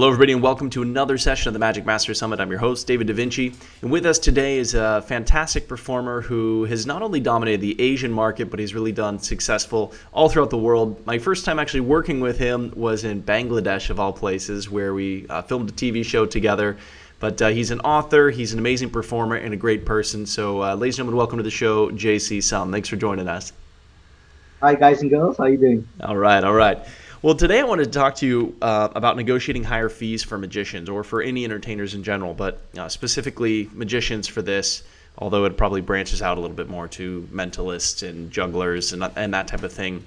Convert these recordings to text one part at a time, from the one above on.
Hello, everybody, and welcome to another session of the Magic Master Summit. I'm your host, David Da Vinci, and with us today is a fantastic performer who has not only dominated the Asian market, but he's really done successful all throughout the world. My first time actually working with him was in Bangladesh, of all places, where we filmed a TV show together. But he's an author, he's an amazing performer, and a great person. So, ladies and gentlemen, welcome to the show, JC Sum. Thanks for joining us. Hi, guys and girls. How are you doing? All right. Well, today I wanted to talk to you about negotiating higher fees for magicians or for any entertainers in general, but specifically magicians for this, although it probably branches out a little bit more to mentalists and jugglers and that type of thing.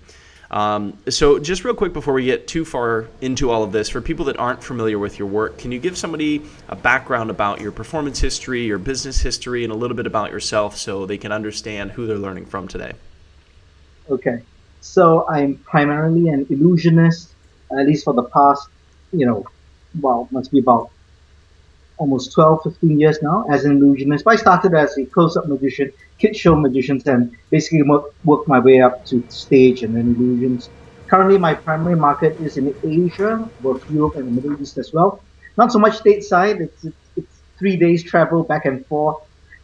So just real quick before we get too far into all of this, for people that aren't familiar with your work, can you give somebody a background about your performance history, your business history, and a little bit about yourself so they can understand who they're learning from today? Okay. So I'm primarily an illusionist, at least for the past, must be about almost 12, 15 years now as an illusionist. But I started as a close-up magician, kid show magician, and basically worked my way up to stage and then illusions. Currently, my primary market is in Asia, both Europe and the Middle East as well. Not so much stateside. It's 3 days travel back and forth,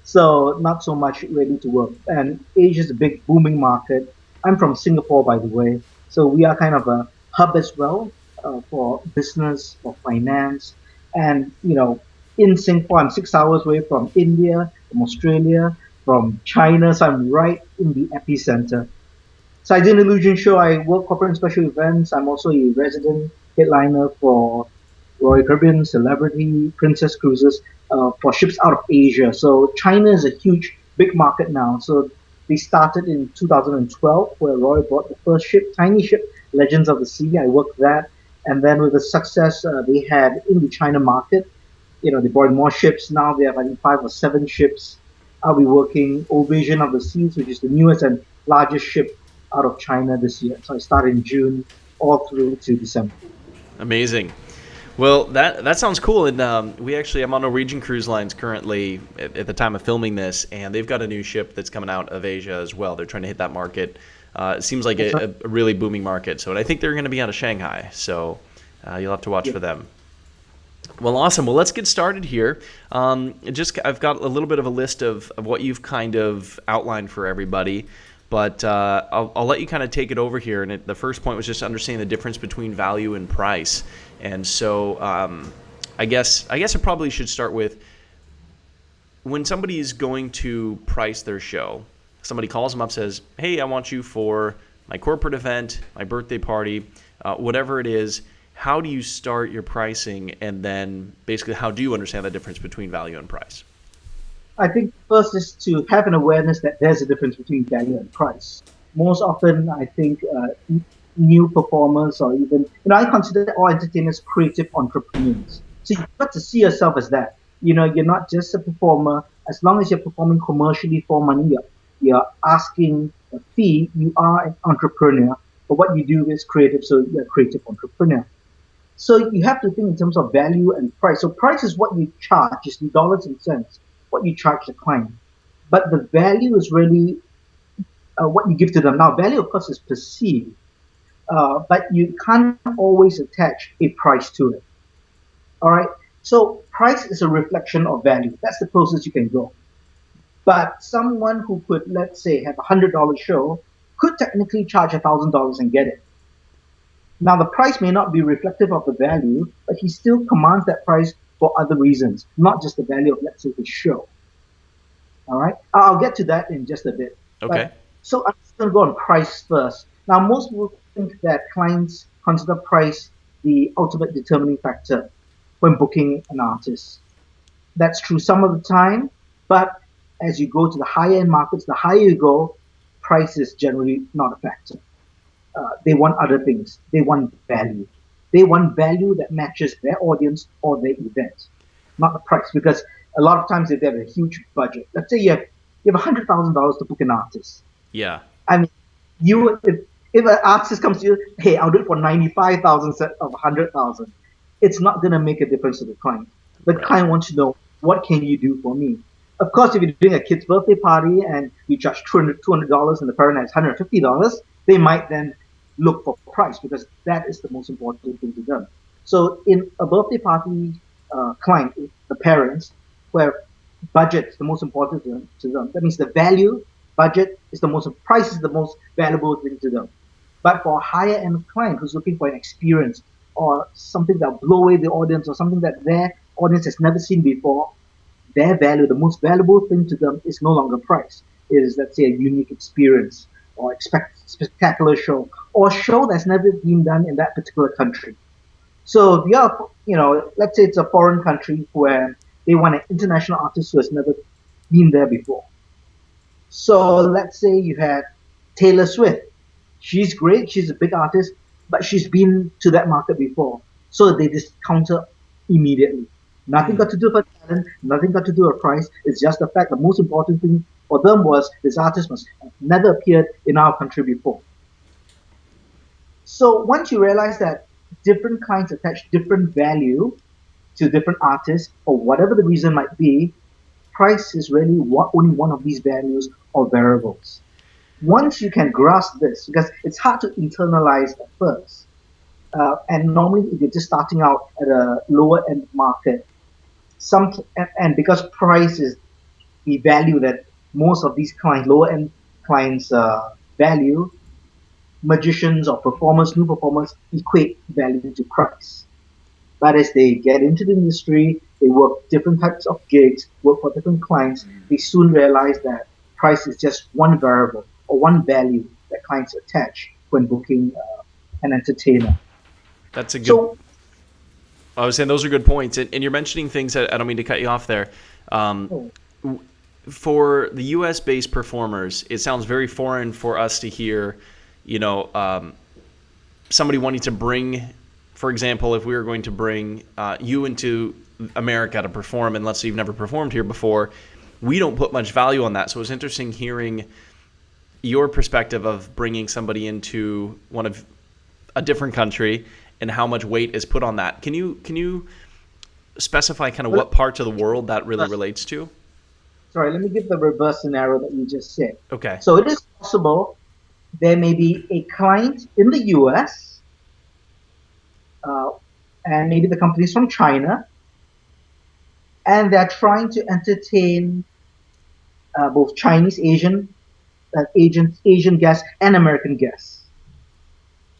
so not so much ready to work. And Asia is a big booming market. I'm from Singapore, by the way, so we are kind of a hub as well for business, for finance, and in Singapore, I'm 6 hours away from India, from Australia, from China, so I'm right in the epicenter. So I did an illusion show. I work corporate and special events. I'm also a resident headliner for Royal Caribbean, Celebrity, Princess Cruises for ships out of Asia. So China is a huge, big market now. So they started in 2012, where Roy bought the first ship, tiny ship, Legends of the Sea. I worked that. And then with the success they had in the China market, they bought more ships. Now they have, I think, 5 or 7 ships. I'll be working Vision of the Seas, which is the newest and largest ship out of China this year. So I started in June all through to December. Amazing. Well, that sounds cool, and I'm on Norwegian Cruise Lines currently at the time of filming this, and they've got a new ship that's coming out of Asia as well. They're trying to hit that market. It seems like a really booming market, so I think they're going to be out of Shanghai, so you'll have to watch for them. Well, awesome. Well, let's get started here. I've got a little bit of a list of what you've kind of outlined for everybody. But I'll let you kind of take it over here. And the first point was just understanding the difference between value and price. And so I guess I probably should start with when somebody is going to price their show, somebody calls them up, says, hey, I want you for my corporate event, my birthday party, whatever it is. How do you start your pricing? And then basically, how do you understand the difference between value and price? I think first is to have an awareness that there's a difference between value and price. Most often, I think new performers or even, I consider all entertainers creative entrepreneurs. So you've got to see yourself as that. You're not just a performer. As long as you're performing commercially for money, you're asking a fee, you are an entrepreneur. But what you do is creative, so you're a creative entrepreneur. So you have to think in terms of value and price. So price is what you charge, it's in dollars and cents, what you charge the client. But the value is really what you give to them. Now, value, of course, is perceived, but you can't always attach a price to it. All right? So price is a reflection of value. That's the closest you can go. But someone who could, let's say, have a $100 show could technically charge $1,000 and get it. Now, the price may not be reflective of the value, but he still commands that price for other reasons, not just the value of, let's say, the show. All right? I'll get to that in just a bit. Okay. So I'm just going to go on price first. Now, most people think that clients consider price the ultimate determining factor when booking an artist. That's true some of the time, but as you go to the higher-end markets, the higher you go, price is generally not a factor. They want other things. They want value. They want value that matches their audience or their event, not the price. Because a lot of times if they have a huge budget, let's say you have $100,000 to book an artist. Yeah. I mean, if an artist comes to you, hey, I'll do it for 95,000 instead of 100,000, it's not going to make a difference to the client. The client wants to know, what can you do for me? Of course, if you're doing a kid's birthday party and you charge $200 and the parent has $150, they might then look for price because that is the most important thing to them. So in a birthday party client, the parents, where budget is the most important to them. That means the value, budget is the most, price is the most valuable thing to them. But for a higher end client who's looking for an experience or something that will blow away the audience or something that their audience has never seen before, their value, the most valuable thing to them is no longer price. It is, let's say, a unique experience or spectacular show or a show that's never been done in that particular country. So the other, let's say it's a foreign country where they want an international artist who has never been there before. So let's say you had Taylor Swift. She's great. She's a big artist, but she's been to that market before. So they discount her immediately. Nothing Hmm. got to do with her talent. Nothing got to do with price. It's just the fact the most important thing for them was this artist must have never appeared in our country before. So once you realize that different clients attach different value to different artists for whatever the reason might be, price is really only one of these values or variables. Once you can grasp this, because it's hard to internalize at first, and normally if you're just starting out at a lower end market, and because price is the value that most of these clients, lower end clients, value, magicians or performers, new performers, equate value to price. But as they get into the industry, they work different types of gigs, work for different clients, they soon realize that price is just one variable or one value that clients attach when booking an entertainer. That's a good. So, I was saying those are good points, and you're mentioning things that I don't mean to cut you off there. Um, oh, for the U.S. based performers, it sounds very foreign for us to hear, you know, somebody wanting to bring, for example, if we were going to bring you into America to perform, and let's say you've never performed here before, we don't put much value on that. So it's interesting hearing your perspective of bringing somebody into one of a different country and how much weight is put on that. Can you specify kind of well, what parts of the world that really relates to? sorry, let me give the reverse scenario that you just said. Okay. So it is possible there may be a client in the US, uh, and maybe the company is from China, and they're trying to entertain both Chinese, Asian guests and American guests.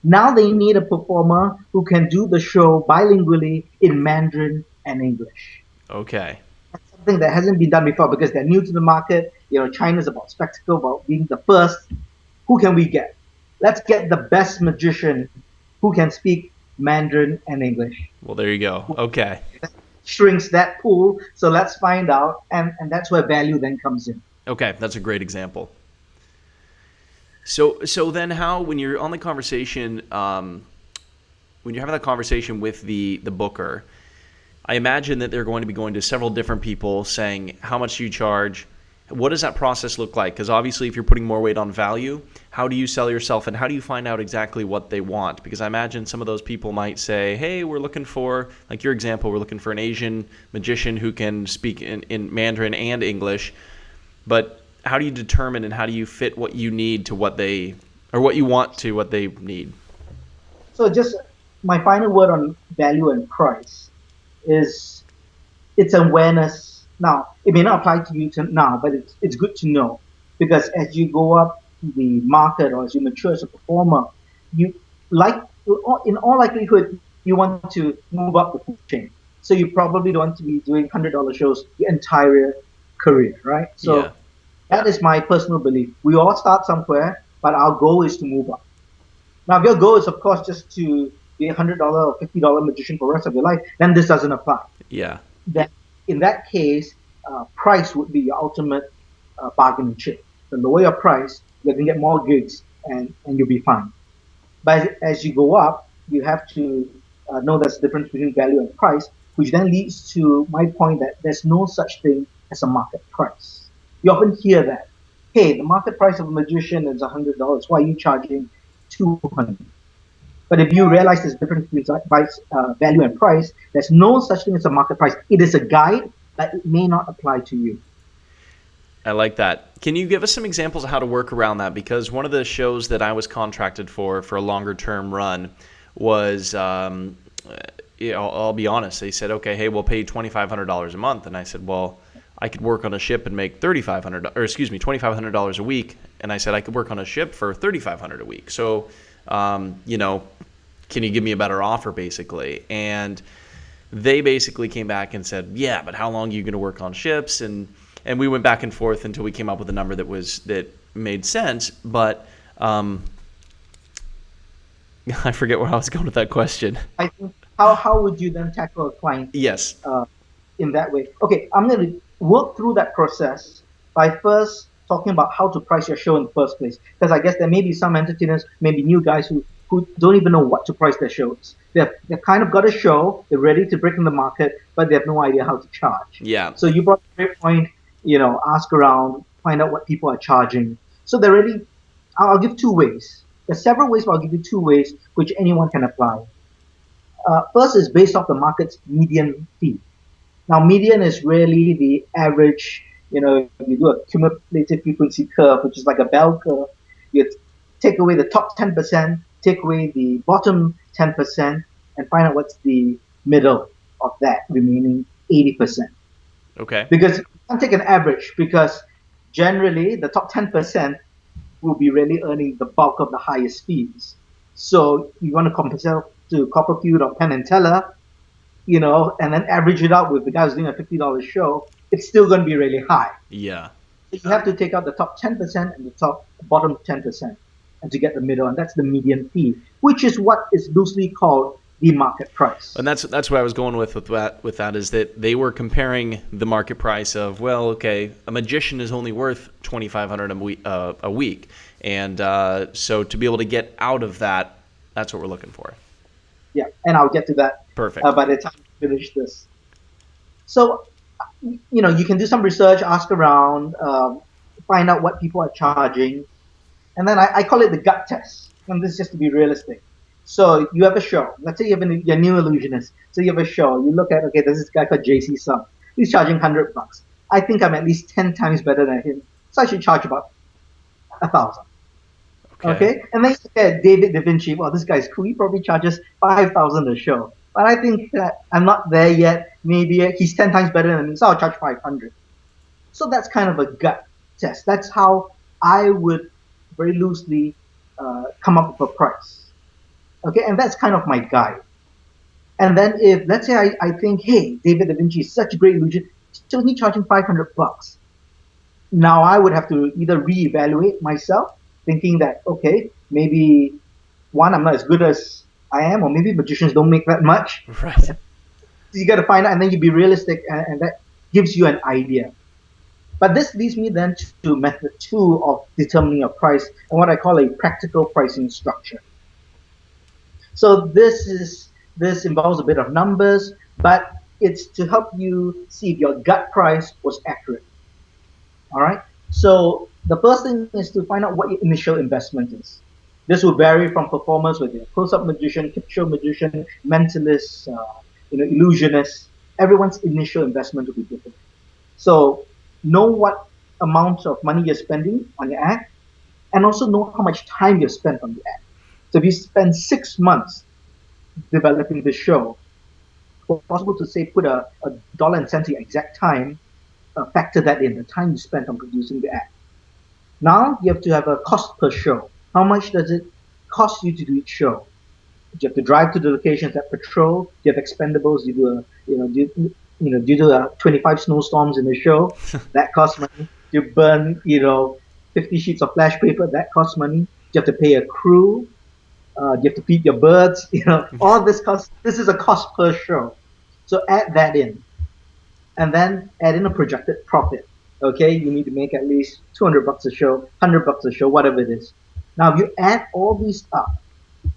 Now they need a performer who can do the show bilingually in Mandarin and English. Okay. Something that hasn't been done before because they're new to the market. China's about spectacle, about being the first. Who can we get? Let's get the best magician who can speak Mandarin and English. Well, there you go. Okay. Shrinks that pool. So let's find out, and that's where value then comes in. Okay, that's a great example. So then how when you're on the conversation, when you're having that conversation with the booker, I imagine that they're going to be going to several different people saying, how much do you charge? What does that process look like? Because obviously if you're putting more weight on value, how do you sell yourself and how do you find out exactly what they want? Because I imagine some of those people might say, hey, we're looking for, like your example, we're looking for an Asian magician who can speak in Mandarin and English. But how do you determine and how do you fit what you need to what they, or what you want to what they need? So just my final word on value and price is it's awareness. Now, it may not apply to you now, but it's good to know because as you go up the market or as you mature as a performer, you like in all likelihood you want to move up the food chain. So you probably don't want to be doing $100 shows your entire career, right? Yeah. So that is my personal belief. We all start somewhere, but our goal is to move up. Now, if your goal is, of course, just to be a $100 or $50 magician for the rest of your life, then this doesn't apply. Yeah. Then, in that case, price would be your ultimate bargaining chip. The lower your price, you can get more gigs and you'll be fine. But as you go up, you have to know there's a difference between value and price, which then leads to my point that there's no such thing as a market price. You often hear that, hey, the market price of a magician is $100. Why are you charging 200? But if you realize there's a difference between value and price, there's no such thing as a market price. It is a guide, but it may not apply to you. I like that. Can you give us some examples of how to work around that? Because one of the shows that I was contracted for a longer term run was I'll be honest. They said, okay, hey, we'll pay you $2,500 a month, and I said, well, I could work on a ship and make $2,500 a week, and I said I could work on a ship for $3,500 a week. So, can you give me a better offer, basically? And they basically came back and said, yeah, but how long are you going to work on ships? And we went back and forth until we came up with a number that made sense. But I forget where I was going with that question. I think how would you then tackle a client Yes. in that way? Okay, I'm going to work through that process by first talking about how to price your show in the first place. Because I guess there may be some entertainers, maybe new guys who don't even know what to price their shows. They've kind of got a show, they're ready to break in the market, but they have no idea how to charge. Yeah. So you brought a great point, ask around, find out what people are charging. So they're really, I'll give two ways. There's several ways, but I'll give you two ways which anyone can apply. First is based off the market's median fee. Now, median is really the average. You do a cumulative frequency curve, which is like a bell curve. You take away the top 10%, take away the bottom 10%, and find out what's the middle of that remaining 80%. Okay. Because you can't take an average, because generally the top 10% will be really earning the bulk of the highest fees. So you want to compare to Copperfield or Penn and Teller, and then average it out with the guy who's doing a $50 show, it's still going to be really high. Yeah. You have to take out the top 10% and the bottom 10%, and to get the middle, and that's the median fee, which is what is loosely called the market price. And that's where I was going with that is that they were comparing the market price of, well, okay, a magician is only worth $2,500 a week, and so to be able to get out of that, that's what we're looking for. Yeah, and I'll get to that. Perfect. By the time we finish this. So, you can do some research, ask around, find out what people are charging, and then I call it the gut test. And this is just to be realistic. So you have a show. Let's say you're a new illusionist. So you have a show. You look at, okay, there's this guy called JC Sung. He's charging $100. I think I'm at least 10 times better than him. So I should charge about 1,000. Okay? And then you look at David Da Vinci. Well, this guy's cool. He probably charges 5,000 a show. But I think that I'm not there yet. Maybe he's 10 times better than me, so I'll charge 500. So that's kind of a gut test. That's how I would very loosely come up with a price. Okay, and that's kind of my guide. And then if, let's say I think, hey, David Da Vinci is such a great illusion, he's only charging $500. Now I would have to either reevaluate myself, thinking that, okay, maybe one, I'm not as good as I am, or maybe magicians don't make that much. Right. You got to find out, and then you be realistic, and that gives you an idea. But this leads me then to method 2 of determining a price, and what I call a practical pricing structure. So this involves a bit of numbers, but it's to help you see if your gut price was accurate. All right. So the first thing is to find out what your initial investment is. This will vary from performers, whether you're a close-up magician, tip show magician, mentalist, illusionist. Everyone's initial investment will be different. So know what amount of money you're spending on your act, and also know how much time you spent on the act. So if you spend 6 months developing the show, it's possible to say put a dollar and cent to your exact time, factor that in, the time you spent on producing the act. Now you have to have a cost per show. How much does it cost you to do each show? Do you have to drive to the locations at patrol? Do you have expendables? Do you do 25 snowstorms in the show? That costs money. Do you burn 50 sheets of flash paper? That costs money. Do you have to pay a crew? Do you have to feed your birds? All this costs. This is a cost per show. So add that in, and then add in a projected profit. Okay, you need to make at least $200 a show, $100 a show, whatever it is. Now, if you add all these up,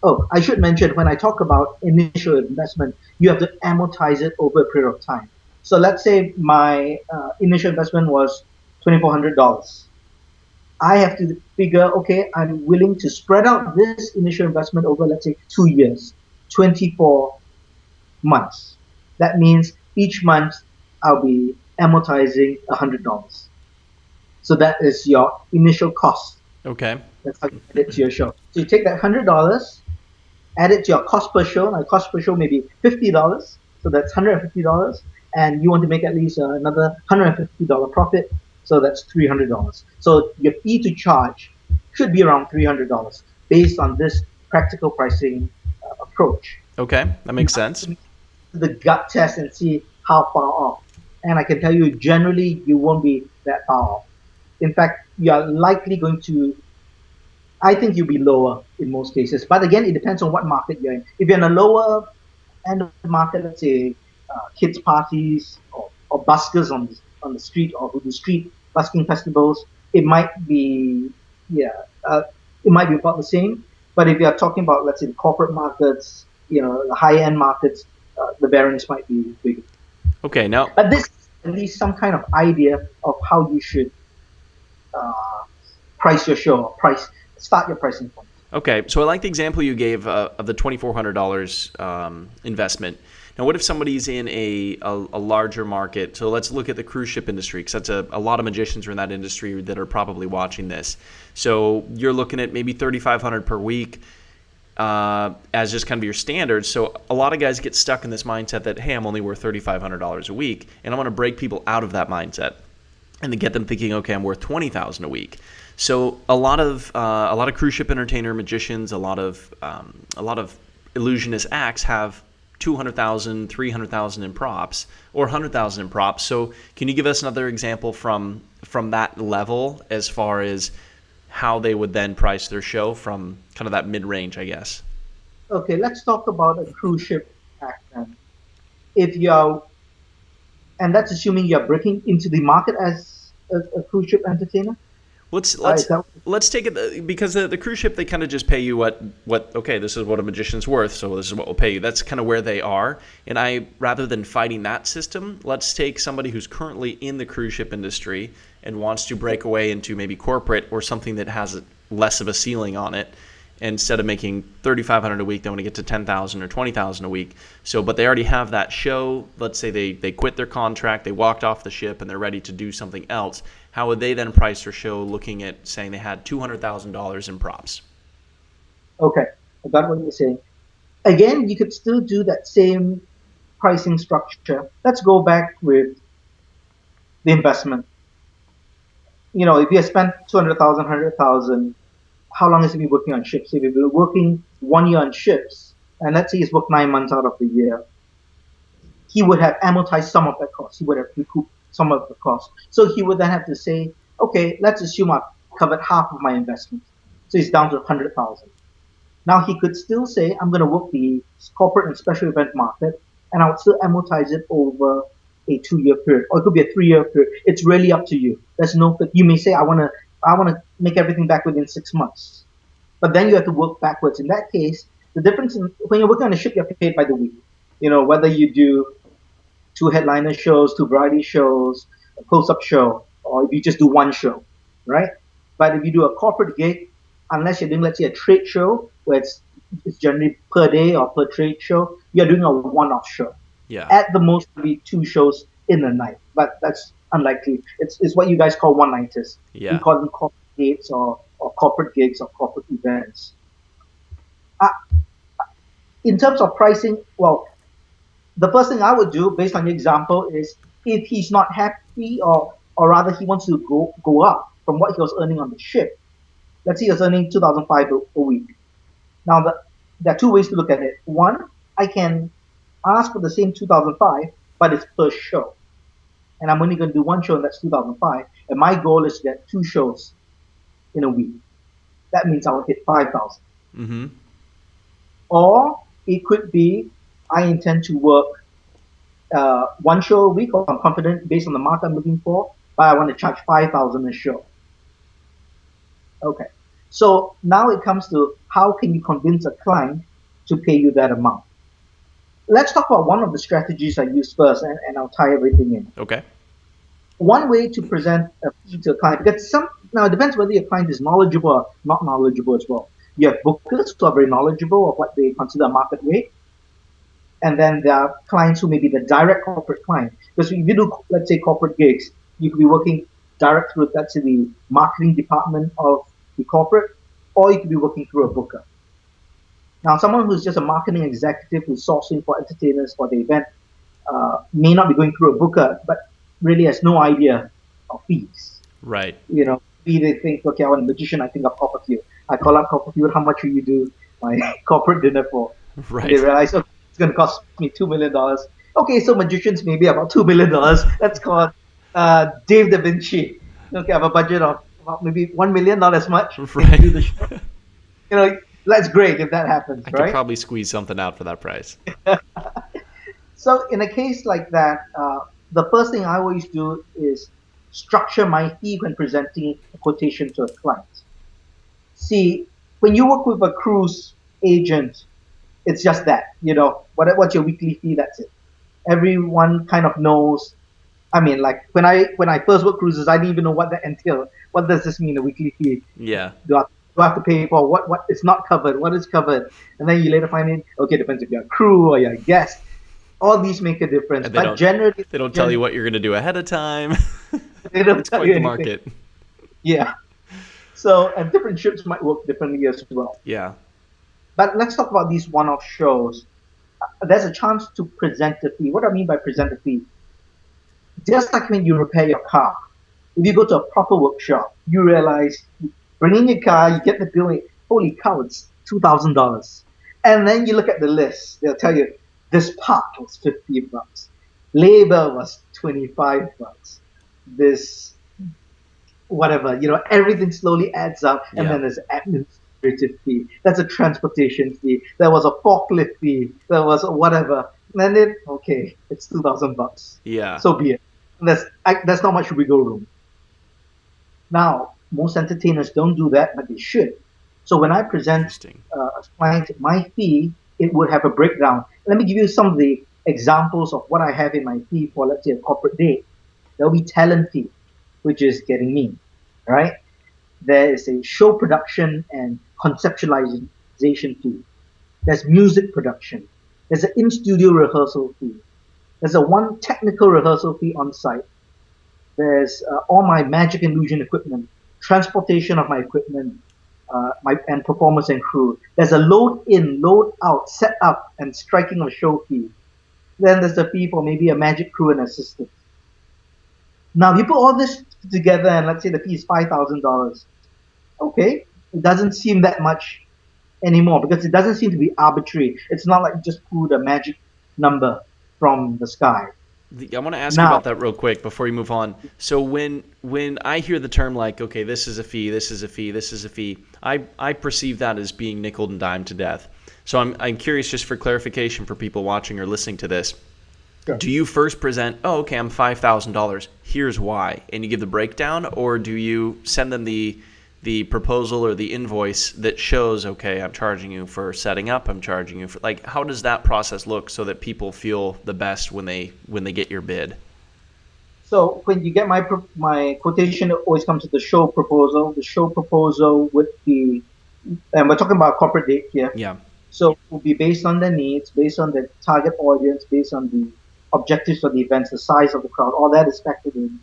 oh, I should mention, when I talk about initial investment, you have to amortize it over a period of time. So let's say my initial investment was $2,400. I have to figure, okay, I'm willing to spread out this initial investment over, let's say, 2 years, 24 months. That means each month I'll be amortizing $100. So that is your initial cost. Okay. That's how you add it to your show. So you take that $100, add it to your cost per show. Now, cost per show may be $50, so that's $150, and you want to make at least another $150 profit, so that's $300. So your fee to charge should be around $300 based on this practical pricing approach. Okay, that makes sense. The gut test and see how far off. And I can tell you, generally, you won't be that far off. In fact, you are likely going to, I think you'll be lower in most cases. But again, it depends on what market you're in. If you're in a lower end of the market, let's say kids' parties or buskers on the street or who do street busking festivals, it might be, yeah, it might be about the same. But if you're talking about, let's say, the corporate markets, the high end markets, the variance might be bigger. Okay, now But this is at least some kind of idea of how you should uh, price your show, or start your pricing point. okay, so I like the example you gave of the $2,400 investment. Now, what if somebody's in a larger market? So let's look at the cruise ship industry, because that's a lot of magicians are in that industry that are probably watching this. So you're looking at maybe $3,500 per week as just kind of your standard. So a lot of guys get stuck in this mindset that, hey, I'm only worth $3,500 a week, and I want to break people out of that mindset and to get them thinking, okay, I'm worth $20,000 a week. So a lot of cruise ship entertainer magicians, a lot of illusionist acts have 200,000, 300,000 in props, or 100,000 in props. So can you give us another example from that level as far as how they would then price their show from kind of that mid-range, I guess? Okay, let's talk about a cruise ship act then. If you're, and that's assuming you're breaking into the market as a cruise ship entertainer. Let's Is let's that, let's take it because the cruise ship, they kind of just pay you what okay, this is what a magician's worth, so this is what we'll pay you. That's kind of where they are. And I, rather than fighting that system, let's take somebody who's currently in the cruise ship industry and wants to break away into maybe corporate or something that has less of a ceiling on it. Instead of making $3,500 a week, they want to get to $10,000 or $20,000 a week. So, but they already have that show. Let's say they quit their contract, they walked off the ship, and they're ready to do something else. How would they then price their show, looking at saying they had $200,000 in props? okay, I got what you're saying. Again, you could still do that same pricing structure. Let's go back with the investment. If you spent 200,000, 100,000, how long has he been working on ships? If you've been working 1 year on ships, and let's say he's worked 9 months out of the year, he would have amortized some of that cost. He would have recouped some of the cost. So he would then have to say, okay, let's assume I've covered half of my investment. So he's down to 100,000. Now he could still say, I'm going to work the corporate and special event market, and I would still amortize it over a 2 year period, or it could be a 3 year period. It's really up to you. There's no. You may say, I want to make everything back within 6 months, but then you have to work backwards. In that case, the difference when you're working on a ship, you're paid by the week. Whether you do two headliner shows, two variety shows, a close-up show, or if you just do one show, right? But if you do a corporate gig, unless you're doing, let's say, a trade show where it's generally per day or per trade show, you're doing a one-off show. Yeah. At the most, maybe two shows in a night, but that's unlikely. It's what you guys call one-nighters. We Yeah. call them corporate gigs or corporate gigs or corporate events. Uh, in terms of pricing, well, the first thing I would do, based on your example, is if he's not happy, or rather he wants to go up from what he was earning on the ship. Let's say he was earning 2,500 a week. Now there are two ways to look at it. One, I can ask for the same 2,500, but it's per show, and I'm only going to do one show, and that's 2,500. And my goal is to get two shows in a week. That means I will hit 5,000. Mm-hmm. Or it could be I intend to work one show a week, or I'm confident based on the mark I'm looking for, but I want to charge 5,000 a show. Okay. So now it comes to how can you convince a client to pay you that amount? Let's talk about one of the strategies I use first, and I'll tie everything in. Okay. One way to present a fee to a client, because now it depends whether your client is knowledgeable or not knowledgeable as well. You have bookers who are very knowledgeable of what they consider market rate, and then there are clients who may be the direct corporate client. Because if you do, let's say, corporate gigs, you could be working direct through, let's say, the marketing department of the corporate, or you could be working through a booker. Now, someone who's just a marketing executive who's sourcing for entertainers for the event may not be going through a booker, but really has no idea of fees. Right. Maybe they think, okay, I want a magician, I think of Copperfield. I call up Copperfield, how much will you do my corporate dinner for? And they Right. realize, okay, it's going to cost me $2 million. Okay, so magicians maybe about $2 million. Let's call Dave Da Vinci. Okay, I have a budget of about maybe 1 million, not as much. Can you Right. do the show? That's great if that happens, I could right? probably squeeze something out for that price. So in a case like that, the first thing I always do is structure my fee when presenting a quotation to a client. See, when you work with a cruise agent, it's just that, what's your weekly fee? That's it. Everyone kind of knows. I mean, like when I first worked cruises, I didn't even know what that entailed. What does this mean, a weekly fee? Yeah. Do I have to pay for what is not covered? What is covered? And then you later find in, okay, depends if you're a crew or you're a guest. All these make a difference, And but generally, they don't tell you what you're going to do ahead of time. they don't It's tell quite you the anything. market. Yeah. So, and different ships might work differently as well. Yeah. But let's talk about these one-off shows. There's a chance to present a fee. What do I mean by present a fee? Just like when you repair your car, if you go to a proper workshop, you realize you bring in your car, you get the bill, holy cow, it's $2,000. And then you look at the list, they'll tell you this part was $50, labor was $25, this whatever, everything slowly adds up, and Yeah. then there's administrative fee. That's a transportation fee. There was a forklift fee. There was a whatever. And then okay, it's $2,000. Yeah. So be it. That's not much wiggle room. Now, most entertainers don't do that, but they should. So when I present Interesting. a client my fee, it would have a breakdown. Let me give you some of the examples of what I have in my fee for, let's say, a corporate date. There'll be talent fee, which is getting me, right? There is a show production and conceptualization fee. There's music production. There's an in-studio rehearsal fee. There's a one technical rehearsal fee on site. There's all my magic illusion equipment, transportation of my equipment, and performers and crew. There's a load in, load out, set up, and striking of show fee. Then there's the fee for maybe a magic crew and assistant. Now, if you put all this together, and let's say the fee is $5,000, okay, it doesn't seem that much anymore because it doesn't seem to be arbitrary. It's not like you just pulled a magic number from the sky. I want to ask you Now, about that real quick before you move on. So when I hear the term like, okay, this is a fee, this is a fee, this is a fee, I perceive that as being nickel and dime to death. So I'm curious, just for clarification for people watching or listening to this. sure. Do you first present, oh, okay, I'm $5,000. Here's why, and you give the breakdown, or do you send them the proposal or the invoice that shows, okay, I'm charging you for setting up, I'm charging you for, like, how does that process look so that people feel the best when they get your bid? So when you get my quotation, it always comes with the show proposal. The show proposal would be, and we're talking about corporate date here. Yeah. So it will be based on their needs, based on the target audience, based on the objectives of the events, the size of the crowd. All that is factored in.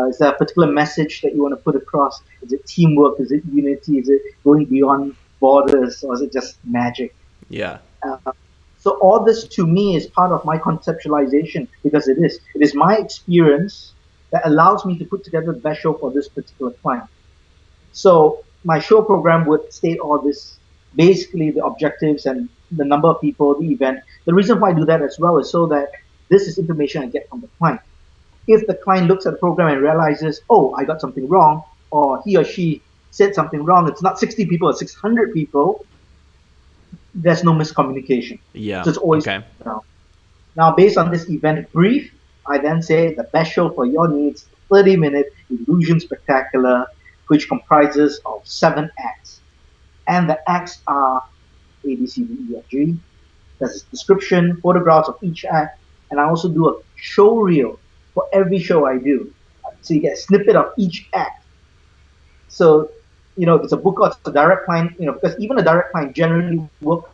Is there a particular message that you want to put across? Is it teamwork? Is it unity? Is it going beyond borders? Or is it just magic? Yeah. Uh, so all this to me is part of my conceptualization because it is. It is my experience that allows me to put together the best show for this particular client. So my show program would state all this, basically the objectives and the number of people, the event. The reason why I do that as well is so that this is information I get from the client. If the client looks at the program and realizes, oh, I got something wrong, or he or she said something wrong, it's not 60 people, it's 600 people, there's no miscommunication. Yeah. So it's always Okay. now, based on this event brief, I then say the best show for your needs, 30-minute illusion spectacular, which comprises of 7 acts. And the acts are A, B, C, D, E, F, G. There's a description, photographs of each act, and I also do a show reel for every show I do. So you get a snippet of each act. So, if it's a book or it's a direct client, because even a direct client generally work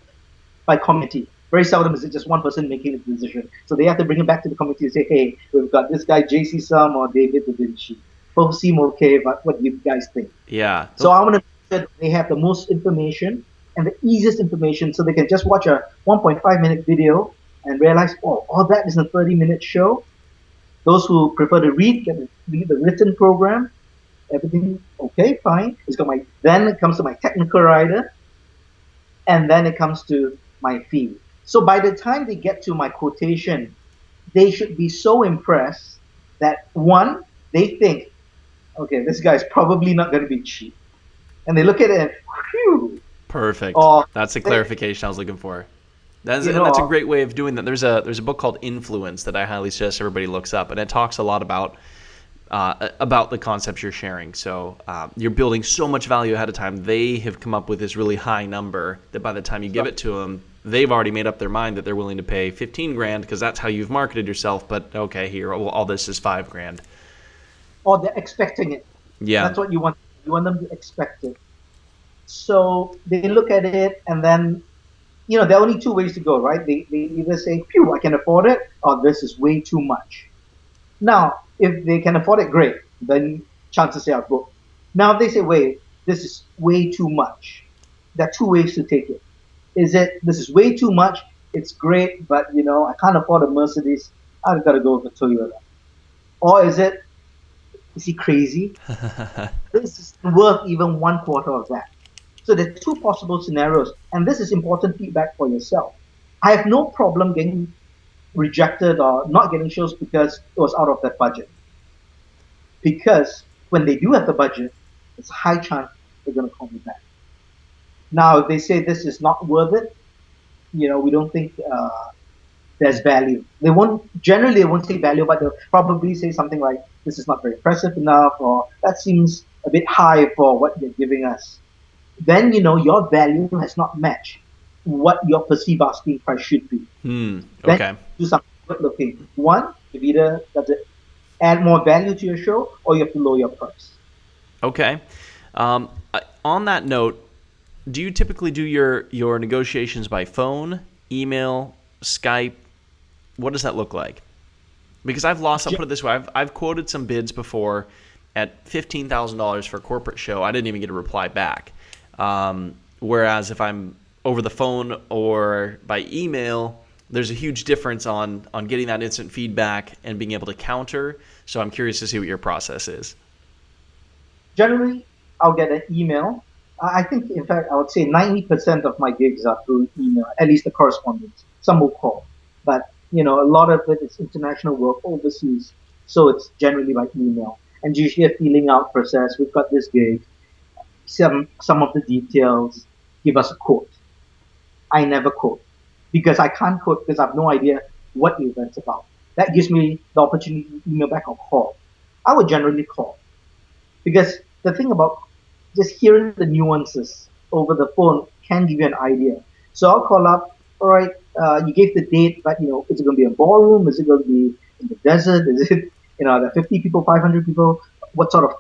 by committee. Very seldom is it just one person making the decision. So they have to bring it back to the committee and say, hey, we've got this guy, JC Sum or David Da Vinci. Both seem okay, but what do you guys think? Yeah. So I want to make sure that they have the most information and the easiest information so they can just watch a 1.5-minute video and realize, oh, all that is a 30-minute show. Those who prefer to read can read the written program. Everything okay, fine. Then it comes to my technical writer, and then it comes to my fee. So by the time they get to my quotation, they should be so impressed that one, they think, okay, this guy's probably not going to be cheap, and they look at it and whew, Perfect. or That's the they, clarification I was looking for. That's, you and that's a know, great way of doing that. There's a book called Influence that I highly suggest everybody looks up, and it talks a lot about the concepts you're sharing. So you're building so much value ahead of time. They have come up with this really high number that by the time you give it to them, they've already made up their mind that they're willing to pay 15 grand because that's how you've marketed yourself. But okay, here, all this is 5 grand. or they're expecting it. Yeah. That's what you want. You want them to expect it. So they look at it, and then there are only two ways to go, right? They either say, "Phew, I can afford it," or "This is way too much." Now, if they can afford it, great. Then chances they are booked. Now, if they say, "Wait, this is way too much," there are two ways to take it. Is it this is way too much? It's great, but I can't afford a Mercedes. I've got to go with a Toyota. Or is he crazy? This is worth even one quarter of that. So there are two possible scenarios, and this is important feedback for yourself. I have no problem getting rejected or not getting shows because it was out of their budget. Because when they do have the budget, it's a high chance they're going to call me back. Now, if they say this is not worth it, we don't think there's value. They won't say value, but they'll probably say something like, this is not very impressive enough, or that seems a bit high for what you're giving us. Then your value has not matched what your perceived asking price should be. Okay. Then do something good looking. One, if either does it add more value to your show, or you have to lower your price. Okay. On that note, do you typically do your negotiations by phone, email, Skype? What does that look like? Because I'll put it this way, I've quoted some bids before at $15,000 for a corporate show. I didn't even get a reply back. Whereas if I'm over the phone or by email, there's a huge difference on getting that instant feedback and being able to counter. So I'm curious to see what your process is. Generally, I'll get an email. I think, in fact, I would say 90% of my gigs are through email, at least the correspondence. Some will call. But, a lot of it is international work overseas. So it's generally by email. And usually a feeling out process. We've got this gig. Some of the details. Give us a quote. I never quote. Because I can't quote because I have no idea what the event's about. That gives me the opportunity to email back or call. I would generally call. Because the thing about just hearing the nuances over the phone can give you an idea. So I'll call up, all right, you gave the date, but is it going to be a ballroom? Is it going to be in the desert? Is it, are there 50 people, 500 people? What sort of,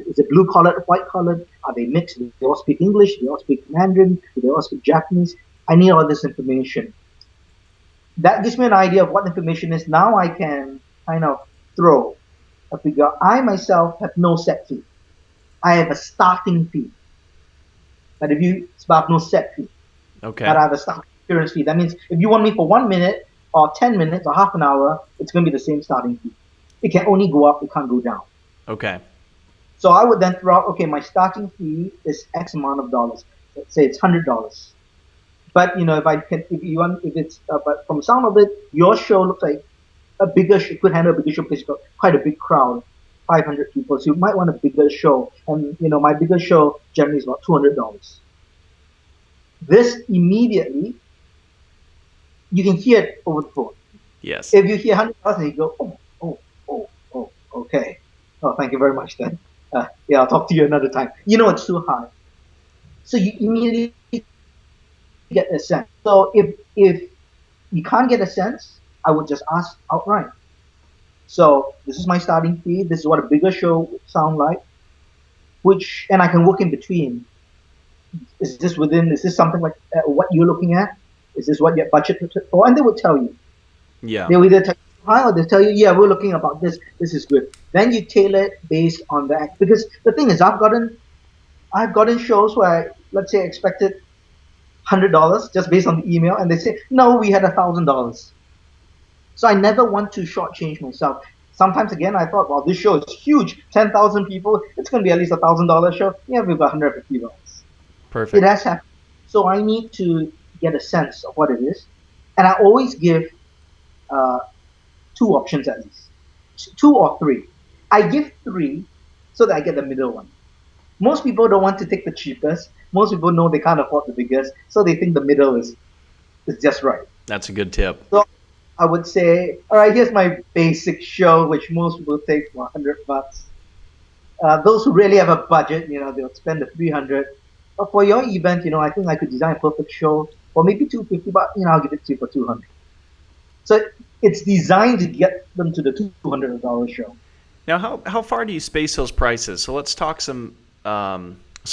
is it blue collared, white collared? Are they mixed? Do they all speak English? Do they all speak Mandarin? Do they all speak Japanese? I need all this information. That gives me an idea of what information is. Now I can kind of throw a figure. I myself have no set fee. I have a starting fee. But I have no set fee. Okay. But I have a starting appearance fee. That means if you want me for 1 minute or 10 minutes or half an hour, it's going to be the same starting fee. It can only go up, it can't go down. Okay. So I would then throw out, okay, my starting fee is X amount of dollars. Let's say it's $100. But but from the sound of it, your show looks like could handle a bigger show because you've got quite a big crowd, 500 people. So you might want a bigger show. And my bigger show generally is about $200. This immediately, you can hear it over the phone. Yes. If you hear $100 and you go, oh, okay. Oh, thank you very much then. Yeah, I'll talk to you another time. It's too high. So you immediately get a sense. So if you can't get a sense, I would just ask outright. So this is my starting fee. This is what a bigger show would sound like. And I can work in between. Is this something like what you're looking at? Is this what your budget for? And they would tell you. Yeah. They will either tell you high or they'll tell you, yeah, we're looking about this. This is good. Then you tailor it based on that. Because the thing is, I've gotten shows where let's say I expected $100 just based on the email, and they say, no, we had $1,000. So I never want to shortchange myself. Sometimes again, I thought, well, this show is huge, 10,000 people, it's going to be at least $1,000 show. Yeah, we've got $150. It Perfect. has happened. So I need to get a sense of what it is, and I always give uh, two options at least, two or three. I give three so that I get the middle one. Most people don't want to take the cheapest. Most people know they can't afford the biggest, so they think the middle is just right. That's a good tip. So I would say, all right, here's my basic show, which most people take for $100. Those who really have a budget, they'll spend the 300. But for your event, I think I could design a perfect show for maybe 250, but I'll give it to you for 200. So it's designed to get them to the $200 show. Now, how far do you space those prices? So let's talk some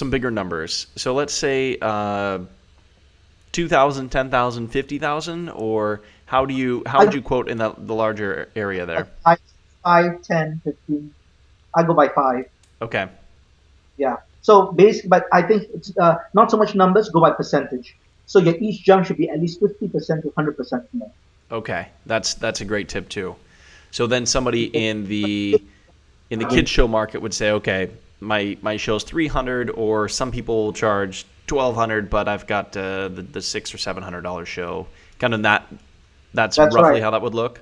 bigger numbers. So let's say 2,000, 10,000, 50,000, or how would you quote in the larger area there? Five, 10, 15. I go by five. Okay. Yeah. So basically, but I think it's not so much numbers, go by percentage. So your each jump should be at least 50% to 100% more. Okay. That's a great tip too. So then somebody in the kids show market would say, okay, my show's 300, or some people charge 1,200, but I've got the $600 or $700 show. Kind of that's roughly right. how that would look.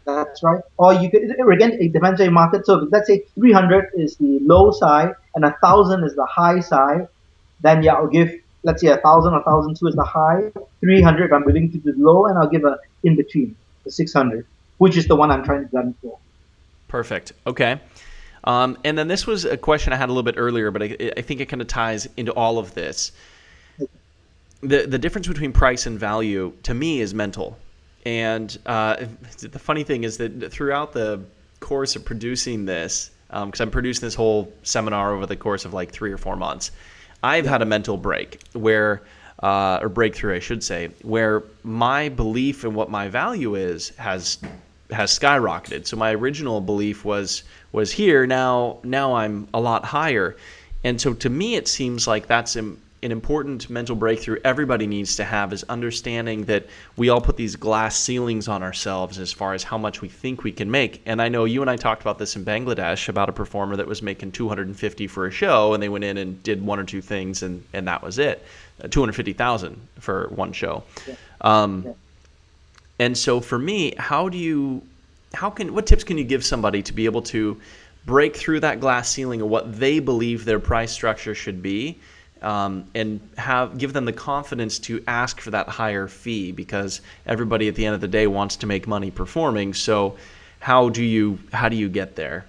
That's right. Or you could, again, it depends on your market. So let's say 300 is the low side and 1,000 is the high side. Then yeah, I'll give, let's say 1,000 or 1,002 is the high. 300 I'm willing to do low, and I'll give a in between, the 600, which is the one I'm trying to gun for. Perfect. Okay. And then this was a question I had a little bit earlier, but I think it kind of ties into all of this. The difference between price and value to me is mental. And the funny thing is that throughout the course of producing this, because I'm producing this whole seminar over the course of like 3 or 4 months, I've had a mental break or breakthrough, I should say, where my belief in what my value is has skyrocketed. So my original belief was here. Now I'm a lot higher. And so to me, it seems like that's an important mental breakthrough everybody needs to have, is understanding that we all put these glass ceilings on ourselves as far as how much we think we can make. And I know you and I talked about this in Bangladesh about a performer that was making $250 for a show, and they went in and did one or two things, and that was it. $250,000 for one show. Yeah. And so for me, what tips can you give somebody to be able to break through that glass ceiling of what they believe their price structure should be, and give them the confidence to ask for that higher fee, because everybody at the end of the day wants to make money performing. So how do you get there?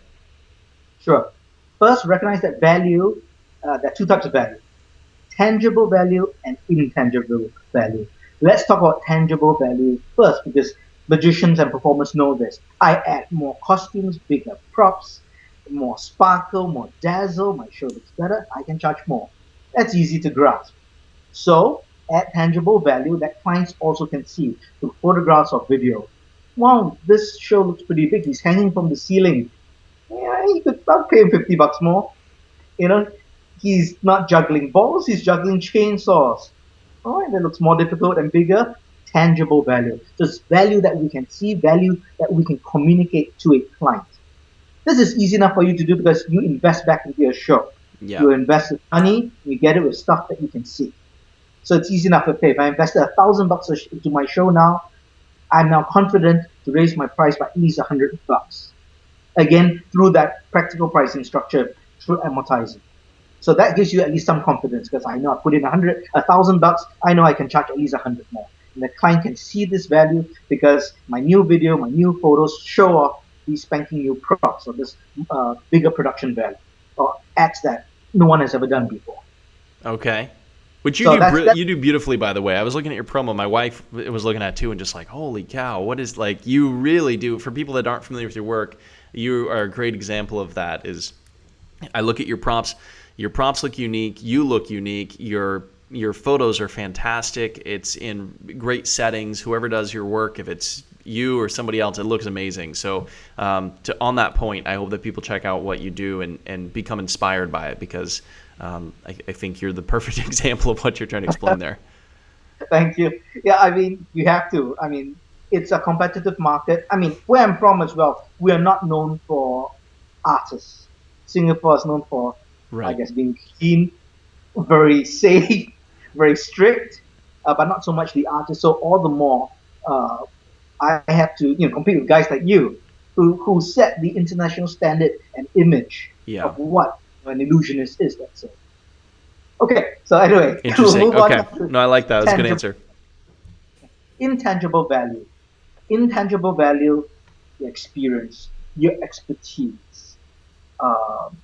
Sure. First, recognize that value, there are two types of value: tangible value and intangible value. Let's talk about tangible value first, because magicians and performers know this. I add more costumes, bigger props, more sparkle, more dazzle, my show looks better, I can charge more. That's easy to grasp. So add tangible value that clients also can see through photographs or video. Wow, this show looks pretty big. He's hanging from the ceiling. Yeah, I'll pay him $50 more. You know, he's not juggling balls, he's juggling chainsaws. All right, that looks more difficult and bigger. Tangible value. So it's value that we can see, value that we can communicate to a client. This is easy enough for you to do because you invest back into your show. Yeah. You invest with money, you get it with stuff that you can see. So it's easy enough to pay. If I invested $1,000 into my show now, I'm now confident to raise my price by at least $100. Again, through that practical pricing structure, through amortizing. So that gives you at least some confidence, because I know I put in $1,000, I know I can charge at least 100 more. And the client can see this value because my new video, my new photos show off these spanking new props, or this bigger production value, or acts that no one has ever done before. Okay. Which you do beautifully, by the way. I was looking at your promo. My wife was looking at it too, and just like, holy cow, what is, like, you really do. For people that aren't familiar with your work, you are a great example of that. Is I look at your props. Your props look unique. You look unique. Your photos are fantastic. It's in great settings. Whoever does your work, if it's you or somebody else, it looks amazing. So on that point, I hope that people check out what you do and become inspired by it, because I think you're the perfect example of what you're trying to explain there. Thank you. Yeah, I mean, you have to. I mean, it's a competitive market. I mean, where I'm from as well, we are not known for artists. Singapore is known for, I Right. guess, being clean, very safe, very strict, but not so much the artists. So all the more, uh, I have to, compete with guys like you, who set the international standard and image of Yeah. what an illusionist is. Let's say. Okay, so anyway, we'll Interesting. move on Okay. now to No, I like that. That's a good tangible, answer. intangible value. Intangible value, your experience, your expertise, um,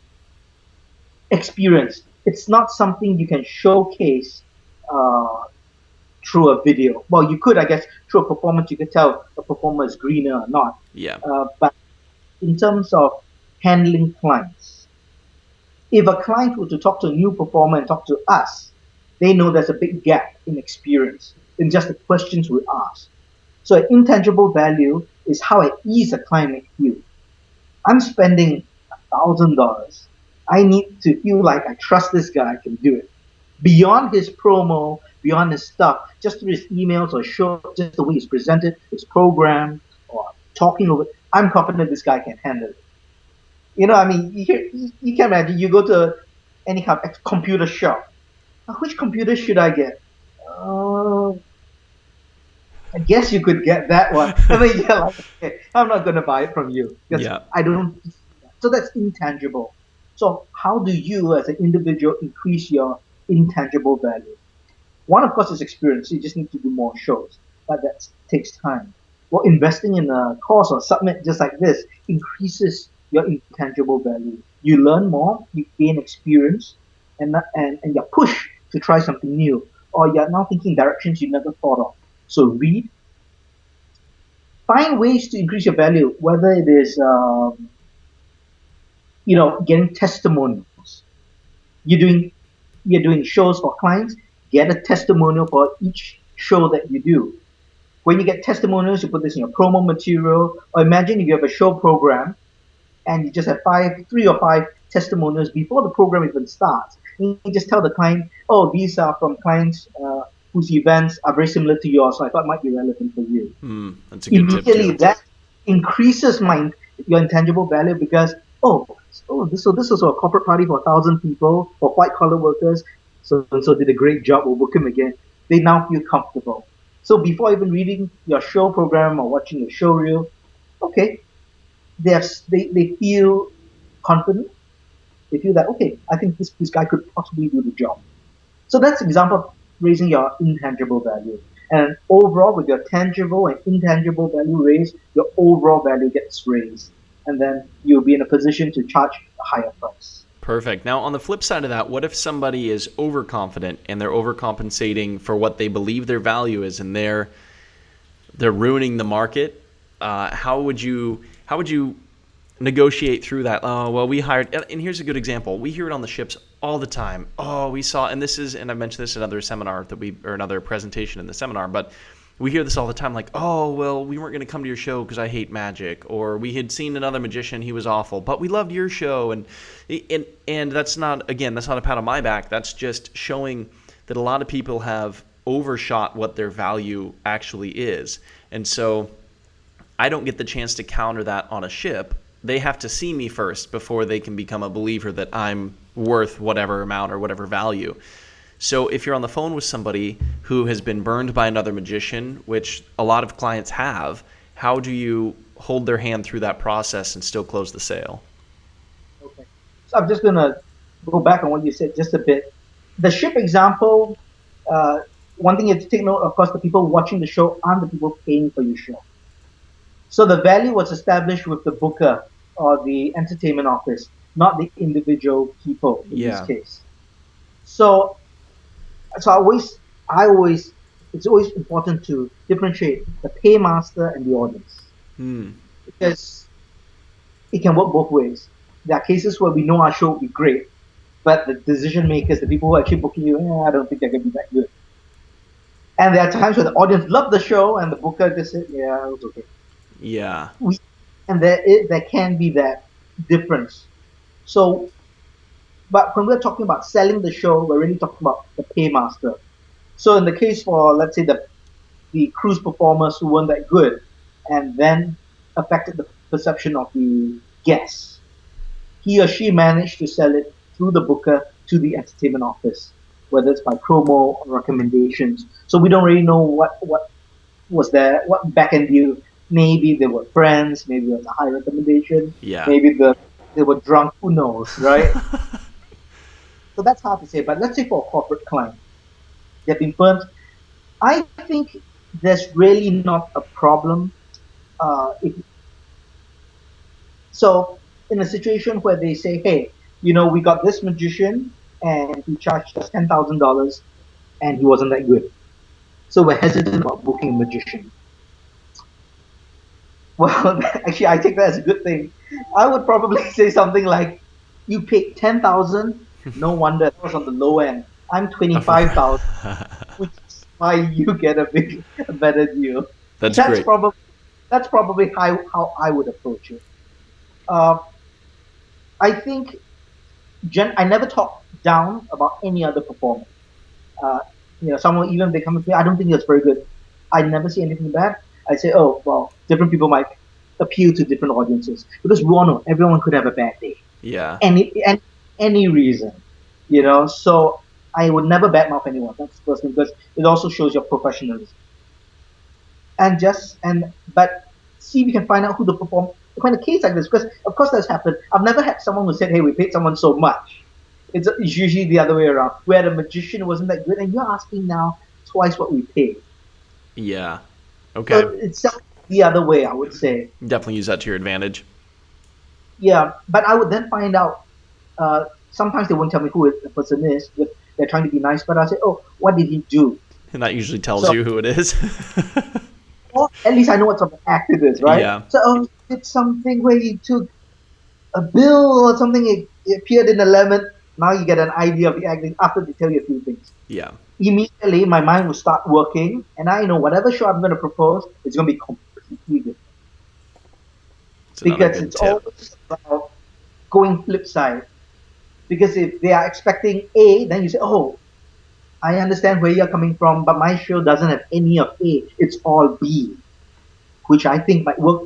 experience. It's not something you can showcase uh, through a video. Well, you could, I guess, through a performance, you could tell a performer is greener or not. Yeah. But in terms of handling clients, if a client were to talk to a new performer and talk to us, they know there's a big gap in experience in just the questions we ask. So, an intangible value is how at ease a client may feel. I'm spending $1,000. I need to feel like I trust this guy can do it. Beyond his promo, beyond his stuff, just through his emails or show, just the way he's presented, his program, or talking over, I'm confident this guy can handle it. I mean, you can imagine you go to any kind of computer shop. Which computer should I get? Uh, I guess you could get that one. I mean, yeah, like, okay, I'm not going to buy it from you because Yeah. I don't. So that's intangible. So how do you, as an individual, increase your intangible value? One, of course, is experience. You just need to do more shows, but that takes time. Well, investing in a course or submit just like this increases your intangible value. You learn more, you gain experience, and you're pushed to try something new, or you're now thinking directions you never thought of. So read, find ways to increase your value, whether it is getting testimonials. You're doing you're doing shows for clients, get a testimonial for each show that you do. When you get testimonials, you put this in your promo material. Or imagine if you have a show program and you just have three or five testimonials before the program even starts. And you just tell the client, "Oh, these are from clients whose events are very similar to yours, so I thought might be relevant for you." That's a good tip Immediately, too. that increases your intangible value because this was a corporate party for 1,000 people for white collar workers. So and so did a great job. We'll book him again. They now feel comfortable. So before even reading your show program or watching your show reel, okay, they feel confident. They feel that okay, I think this guy could possibly do the job. So that's an example of raising your intangible value. And overall, with your tangible and intangible value raised, your overall value gets raised. And then you'll be in a position to charge a higher price. Perfect. Now, on the flip side of that, what if somebody is overconfident and they're overcompensating for what they believe their value is, and they're ruining the market? How would you negotiate through that? Oh, well, we hired, and here's a good example. We hear it on the ships all the time. Oh, we saw, and I mentioned this in another seminar or another presentation in the seminar, but we hear this all the time, like, oh, well, we weren't going to come to your show because I hate magic, or we had seen another magician, he was awful, but we loved your show, and that's not a pat on my back. That's just showing that a lot of people have overshot what their value actually is, and so I don't get the chance to counter that on a ship. They have to see me first before they can become a believer that I'm worth whatever amount or whatever value. So if you're on the phone with somebody who has been burned by another magician, which a lot of clients have, how do you hold their hand through that process and still close the sale? Okay. So I'm just going to go back on what you said just a bit. The ship example, uh, one thing you have to take note, of course, the people watching the show aren't the people paying for your show. So the value was established with the booker or the entertainment office, not the individual people in this Yeah. case. So, so I always, it's always important to differentiate the paymaster and the audience Hmm. because it can work both ways. There are cases where we know our show will be great, but the decision makers, the people who are actually booking you, I don't think they're going to be that good. And there are times where the audience loved the show and the booker just said, yeah, it was okay. Yeah. We, and there can be that difference. So, but when we're talking about selling the show, we're really talking about the paymaster. So in the case for, let's say, the cruise performers who weren't that good, and then affected the perception of the guests, he or she managed to sell it through the booker to the entertainment office, whether it's by promo or recommendations. So we don't really know what was there, what back end deal. Maybe they were friends, maybe it was a high recommendation, Yeah. maybe they were drunk, who knows, right? So that's hard to say. But let's say for a corporate client, they've been burnt. I think there's really not a problem. If so, in a situation where they say, "Hey, we got this magician and he charged us $10,000 and he wasn't that good, so we're hesitant about booking a magician." Well, actually, I take that as a good thing. I would probably say something like, "You paid 10,000. No wonder that was on the low end. I'm 25,000, which is why you get a better deal." That's That's great. probably that's probably how I would approach it. Uh, I think I never talk down about any other performer. Uh, someone even if they come to me, I don't think it's very good. I never say anything bad. I say, oh well, different people might appeal to different audiences because we all know everyone could have a bad day, Yeah. any reason, So I would never badmouth anyone. That's the first thing because it also shows your professionalism. But see if we can find out who the perform when a case like this, because of course that's happened. I've never had someone who said, "Hey, we paid someone so much." It's usually the other way around, where the magician wasn't that good, and you're asking now twice what we paid. Yeah. So Okay. it's the other way, I would say. Definitely use that to your advantage. Yeah, but I would then find out. Sometimes they won't tell me who the person is. But they're trying to be nice, but I'll say, "Oh, what did he do?" And that usually tells So, you who it is. or at least I know what sort of act it is, right? Yeah. So, oh, it's something where he took a bill or something. It appeared in a lemon. Now you get an idea of the acting after they tell you a few things. Yeah. Immediately, my mind will start working, and I know whatever show I'm going to propose is going to be completely different It's another because good it's tip. always about going flip side. Because if they are expecting A, then you say, "Oh, I understand where you're coming from, but my show doesn't have any of A. It's all B," which I think might work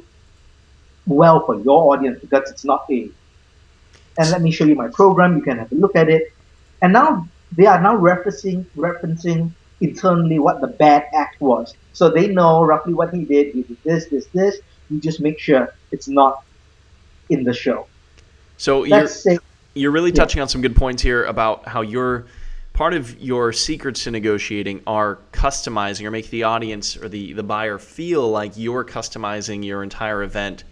well for your audience because it's not A. And let me show you my program. You can have a look at it. And now they are now referencing internally what the bad act was. So they know roughly what he did. He did this, this, this. You just make sure it's not in the show. So Let's say, you're really yeah, touching on some good points here about how your part of your secrets to negotiating are customizing or make the audience or the buyer feel like you're customizing your entire event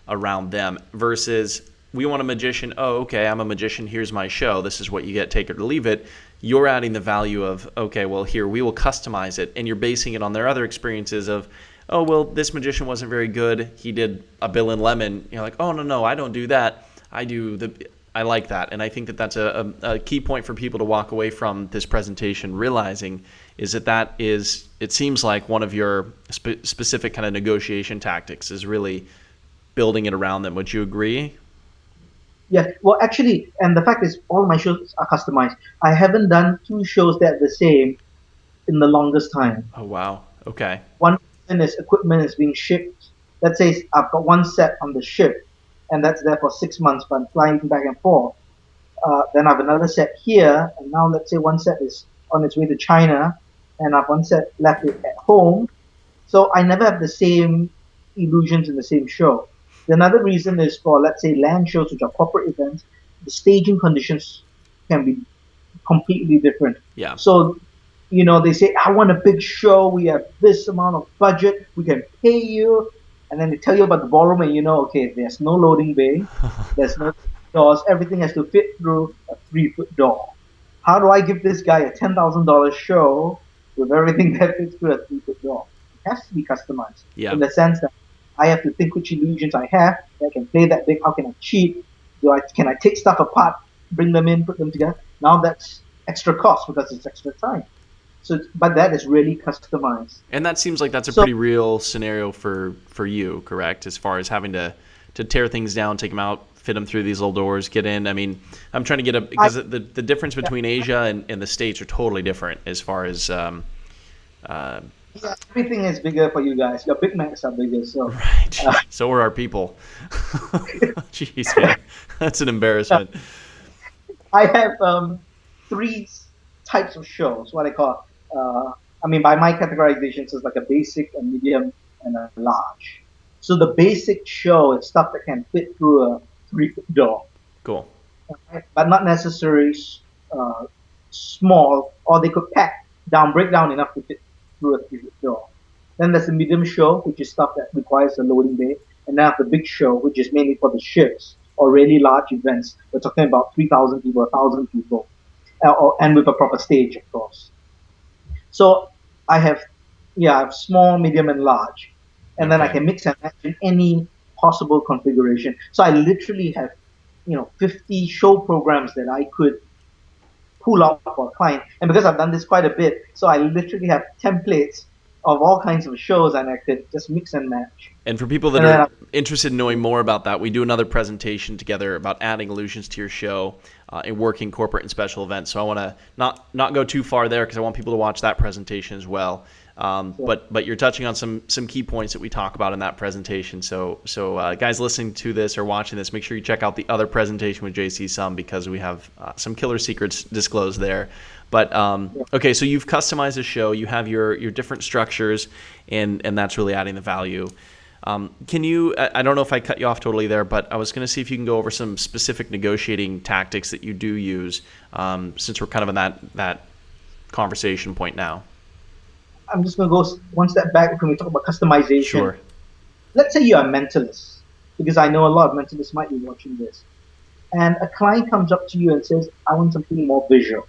around them versus we want a magician. Oh, okay, I'm a magician. Here's my show. This is what you get. Take it or leave it. You're adding the value of, okay, well, here, we will customize it. And you're basing it on their other experiences of, oh, well, this magician wasn't very good. He did a bill and lemon. You're like, oh, no, I don't do that. I like that, and I think that that's a key point for people to walk away from this presentation realizing is that is it seems like one of your specific kind of negotiation tactics is really building it around them. Would you agree? yeah. Well, actually, and the fact is, all my shows are customized. I haven't done two shows that are the same in the longest time. Oh wow. Okay. One reason is equipment is being shipped. Let's say I've got one set on the ship, and that's there for 6 months, but I'm flying back and forth. Then I have another set here, and now let's say one set is on its way to China, and I have one set left at home. So I never have the same illusions in the same show. Another reason is for, let's say, land shows, which are corporate events, the staging conditions can be completely different. Yeah. So, they say, "I want a big show. We have this amount of budget. We can pay you." And then they tell you about the ballroom, and okay, there's no loading bay, there's no doors. Everything has to fit through a 3 foot door. How do I give this guy a $10,000 show with everything that fits through a 3 foot door? It has to be customized in Yeah. the sense that I have to think which illusions I have that can play that big. How can I cheat? Can I take stuff apart, bring them in, put them together? Now that's extra cost because it's extra time. So, but that is really customized. And that seems like that's a So pretty real scenario for you, correct? As far as having to tear things down, take them out, fit them through these little doors, get in. I mean, I'm trying to get I, because the difference between Asia and the States are totally different as far as Yeah, everything is bigger for you guys. Your Big Macs are bigger, so Right. uh, So are our people. Jeez, man. That's an embarrassment. I have three types of shows. What I call, I mean, by my categorization, so it's like a basic, a medium, and a large. So the basic show is stuff that can fit through a 3 foot door, Cool. right? But not necessarily uh, small, or they could break down enough to fit through a 3 foot door. Then there's the medium show, which is stuff that requires a loading bay, and then the big show, which is mainly for the ships or really large events. We're talking about 3,000 people, 1,000 people, and with a proper stage, of course. So I have, yeah, I have small, medium, and large, and then I Okay. can mix and match in any possible configuration. So I literally have, 50 show programs that I could pull out for a client. And because I've done this quite a bit, so I literally have templates of all kinds of shows, and I could just mix and match. And for people that And then are interested in knowing more about that, we do another presentation together about adding illusions to your show and working corporate and special events. So I want to not go too far there because I want people to watch that presentation as well. so, But you're touching on some key points that we talk about in that presentation. So guys listening to this or watching this, make sure you check out the other presentation with JC Sum because we have some killer secrets disclosed there. But yeah. okay, so you've customized a show, you have your different structures, and that's really adding the value. Can you? I don't know if I cut you off totally there, but I was going to see if you can go over some specific negotiating tactics that you do use, since we're kind of in that conversation point now. I'm just going to go one step back when we talk about customization. Sure. Let's say you're a mentalist, because I know a lot of mentalists might be watching this, and a client comes up to you and says, I want something more visual.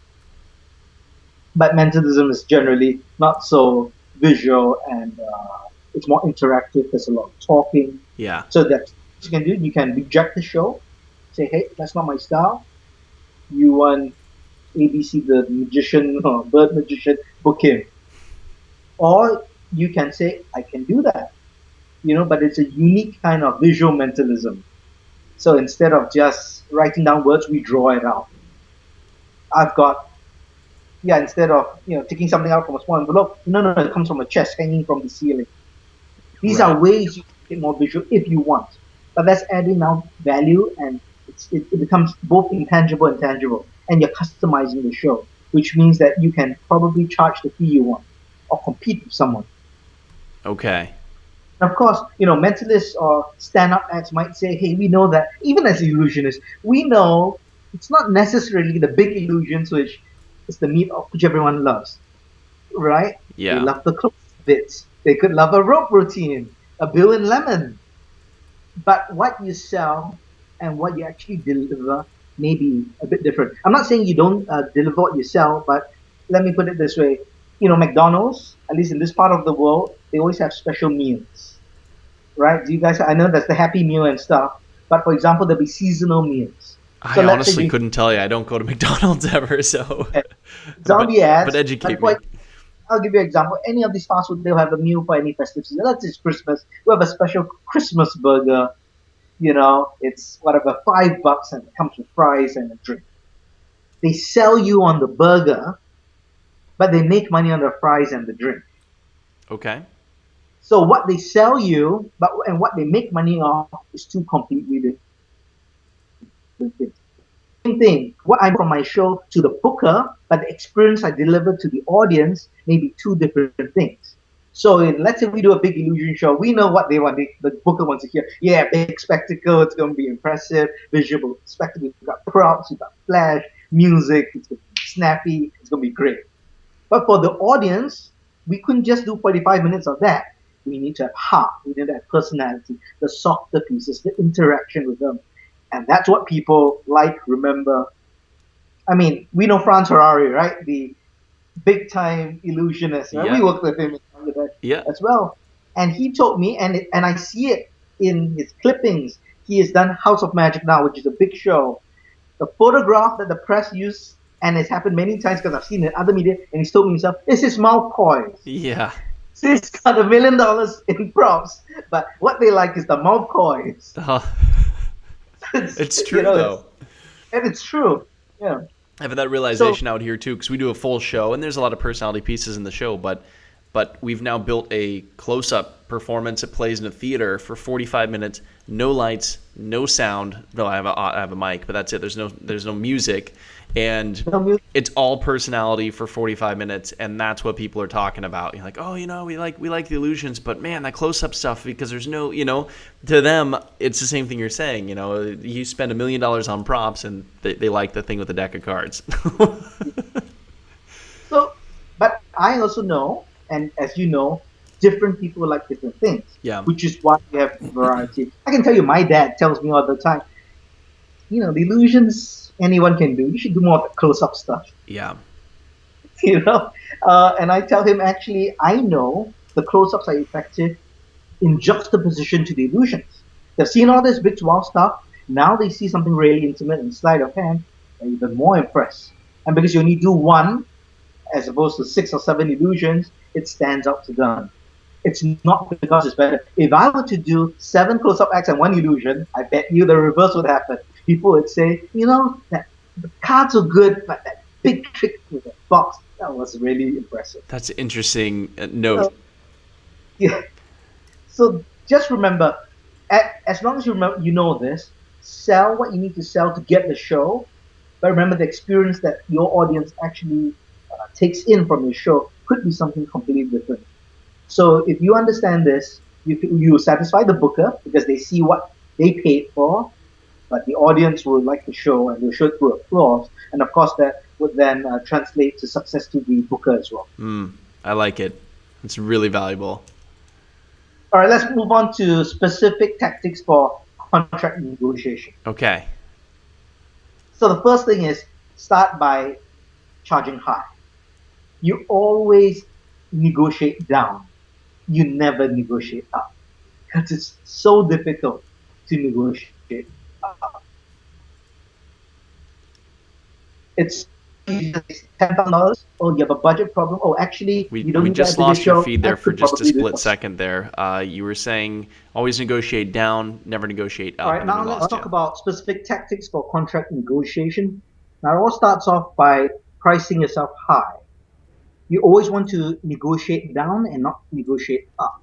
But mentalism is generally not so visual, and it's more interactive. There's a lot of talking. Yeah. So that you can do, you can reject the show, say, hey, that's not my style. You want ABC, the magician or bird magician, book him. Or you can say, I can do that, but it's a unique kind of visual mentalism. So instead of just writing down words, we draw it out. I've got, yeah, instead of, taking something out from a small envelope, no, it comes from a chest hanging from the ceiling. These Right. are ways you can get more visual if you want. But that's adding now value, and it becomes both intangible and tangible. And you're customizing the show, which means that you can probably charge the fee you want or compete with someone. Okay. And of course, mentalists or stand-up acts might say, hey, we know that, even as illusionists, we know it's not necessarily the big illusions which is the meat of which everyone loves, right? They Yeah. love the close bits. They could love a rope routine, a Bill and Lemon. But what you sell and what you actually deliver may be a bit different. I'm not saying you don't deliver what you sell, but let me put it this way. McDonald's, at least in this part of the world, they always have special meals, right? Do you guys? I know that's the Happy Meal and stuff, but for example, there'll be seasonal meals. So I let's say honestly couldn't tell you. I don't go to McDonald's ever, so it's on the but ads. But educate me. I'll give you an example. Any of these fast food, they'll have a meal for any festive season. Let's say it's Christmas. We have a special Christmas burger. It's whatever, $5, and it comes with fries and a drink. They sell you on the burger, but they make money on the fries and the drink. Okay. So what they sell you, and what they make money off is two completely different things. Same thing. What I from my show to the booker, but the experience I deliver to the audience may be two different things. So let's say we do a big illusion show, we know what they want. The booker wants to hear, yeah, big spectacle, it's going to be impressive, visual spectacle. You've got props, you've got flash, music, it's going to be snappy, it's going to be great. But for the audience, we couldn't just do 45 minutes of that. We need to have heart, we need to have personality, the softer pieces, the interaction with them. And that's what people remember. I mean, we know Franz Ferrari, right? The big time illusionist, right? We Yeah. worked with him in Bangladesh Yeah. as well. And he told me, and I see it in his clippings, he has done House of Magic now, which is a big show. The photograph that the press used, and it's happened many times because I've seen it in other media, and he's told me himself, is his mouth poised. Yeah. So he's got $1 million in props, but what they like is the mouth poise. Uh, it's You true know, though. and it's true. Yeah. I have that So realization out here too because we do a full show and there's a lot of personality pieces in the show, but but we've now built a close-up performance that plays in a theater for 45 minutes, no lights, no sound. No, I have a mic, but that's it. There's no music, and No music. it's all personality for 45 minutes, and that's what people are talking about. You're like, oh, we like the illusions, but man, that close-up stuff, because there's no, to them, it's the same thing you're saying. You spend $1 million on props, and they like the thing with the deck of cards. So, but I also know, and as you know, different people like different things, Yeah, which is why we have variety. I can tell you, my dad tells me all the time, the illusions anyone can do. You should do more of the close-up stuff, yeah, you know. And I tell him, actually, I know the close-ups are effective in juxtaposition to the illusions. They've seen all this big wow stuff. Now they see something really intimate and sleight of hand, they're even more impressed. And because you only do one, as opposed to 6 or 7 illusions, it stands out to them. It's not because it's better. If I were to do 7 close-up acts and 1 illusion, I bet you the reverse would happen. People would say, that the cards are good, but that big trick with the box, that was really impressive. that's an interesting So, note. yeah. So just remember, as long as you remember, you know this, sell what you need to sell to get the show. But remember, the experience that your audience actually takes in from your show could be something completely different. So if you understand this, you satisfy the booker because they see what they paid for, but the audience will like the show and will show it through applause. And of course, that would then translate to success to the booker as well. I like it. It's really valuable. All right, let's move on to specific tactics for contract negotiation. Okay. So the first thing is start by charging high. You always negotiate down. You never negotiate up because it's so difficult to negotiate up. It's $10,000. Oh, you have a budget problem. Oh, actually, you don't We need that just big a lost your show. feed I there for could just a probably do split it. second there. You were saying always negotiate down, never negotiate All up, right, and then we now let's lost talk you. about specific tactics for contract negotiation. Now, it all starts off by pricing yourself high. You always want to negotiate down and not negotiate up.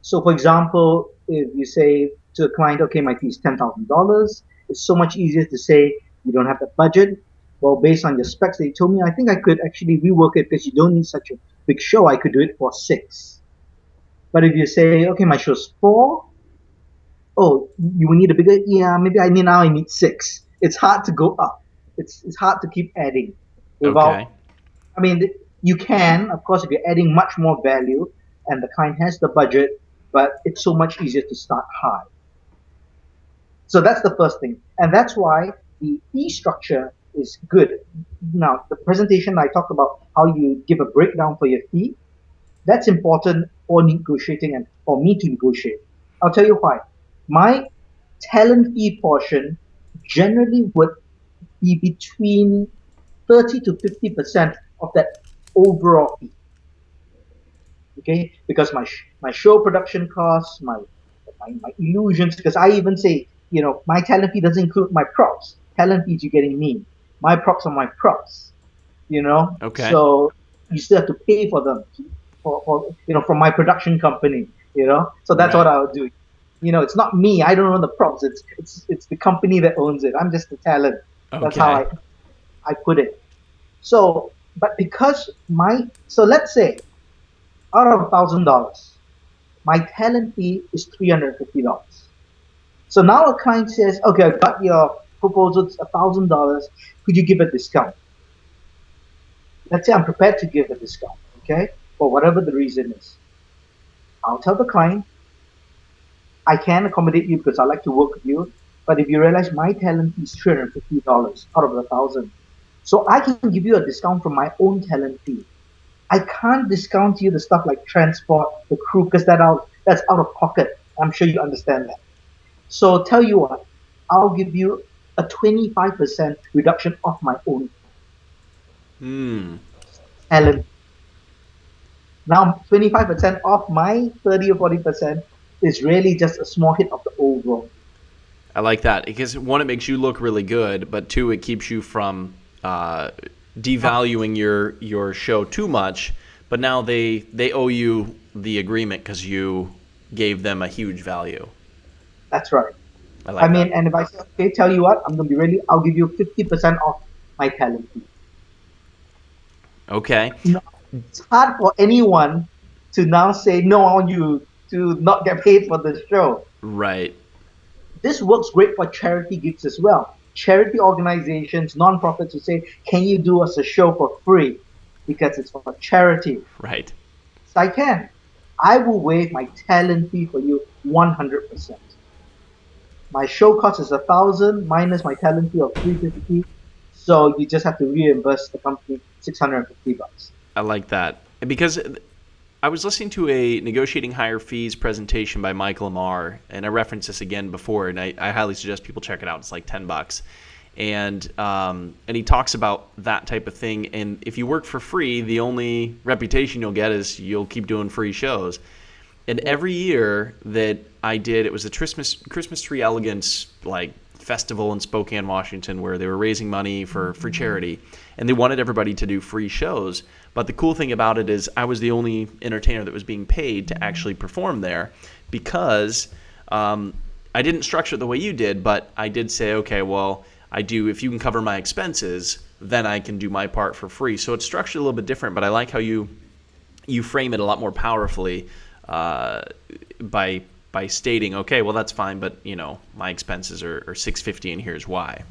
So, for example, if you say to a client, okay, my fee is $10,000, it's so much easier to say you don't have the budget. Well, based on your specs that you told me, I think I could actually rework it because you don't need such a big show. I could do it for 6. But if you say, okay, my show's 4, oh, you will need a bigger, yeah, maybe I need 6. It's hard to go up. It's hard to keep adding Okay. without, I mean, you can, of course, if you're adding much more value and the client has the budget, but it's so much easier to start high. So that's the first thing. And that's why the fee structure is good. Now, the presentation I talked about how you give a breakdown for your fee, that's important for negotiating and for me to negotiate. I'll tell you why. My talent fee portion generally would be between 30 to 50% of that overall fee. Okay, because my show production costs, my illusions, because I even say, my talent fee doesn't include my props. Talent fees you're getting me. My props are my props. Okay. So you still have to pay for them from my production company. So that's what Right. I'll do. It's not me. I don't own the props. It's the company that owns it. I'm just the talent. That's how Okay. I put it. So, but because so let's say out of $1,000, my talent fee is $350. So now a client says, okay, I got your proposal, it's $1,000. Could you give a discount? Let's say I'm prepared to give a discount, okay, for whatever the reason is. I'll tell the client, I can accommodate you because I like to work with you. But if you realize my talent fee is $350 out of the 1,000, so I can give you a discount from my own talent fee. I can't discount you the stuff like transport, the crew, because that's out of pocket. I'm sure you understand that. So tell you what, I'll give you a 25% reduction off my own Hmm. talent. Now 25% off my 30 or 40% is really just a small hit of the overall. I like that because one, it makes you look really good, but two, it keeps you from devaluing your show too much. but now they owe you the agreement because you gave them a huge value. That's right. I I like that. mean, and if I say, okay, tell you what, I'm going to be really, I'll give you 50% off my talent fee. Okay. No, it's hard for anyone to now say, no, I want you to not get paid for the show. Right. This works great for charity gigs as well. Charity organizations, non-profits who say, can you do us a show for free? Because it's for charity. Right. So I can. I will waive my talent fee for you 100%. My show cost is 1,000 minus my talent fee of 350. So you just have to reimburse the company $650. I like that. Because I was listening to a negotiating higher fees presentation by Michael Amar, and I referenced this again before, and I highly suggest people check it out. It's like $10, and he talks about that type of thing. And if you work for free, the only reputation you'll get is you'll keep doing free shows. And every year that I did, it was the Christmas Tree Elegance like festival in Spokane, Washington, where they were raising money for charity, and they wanted everybody to do free shows. But the cool thing about it is I was the only entertainer that was being paid to actually perform there, because I didn't structure it the way you did, but I did say, okay, well, if you can cover my expenses, then I can do my part for free. So it's structured a little bit different, but I like how you frame it a lot more powerfully by stating, okay, well, that's fine, but my expenses are $650, and here's why.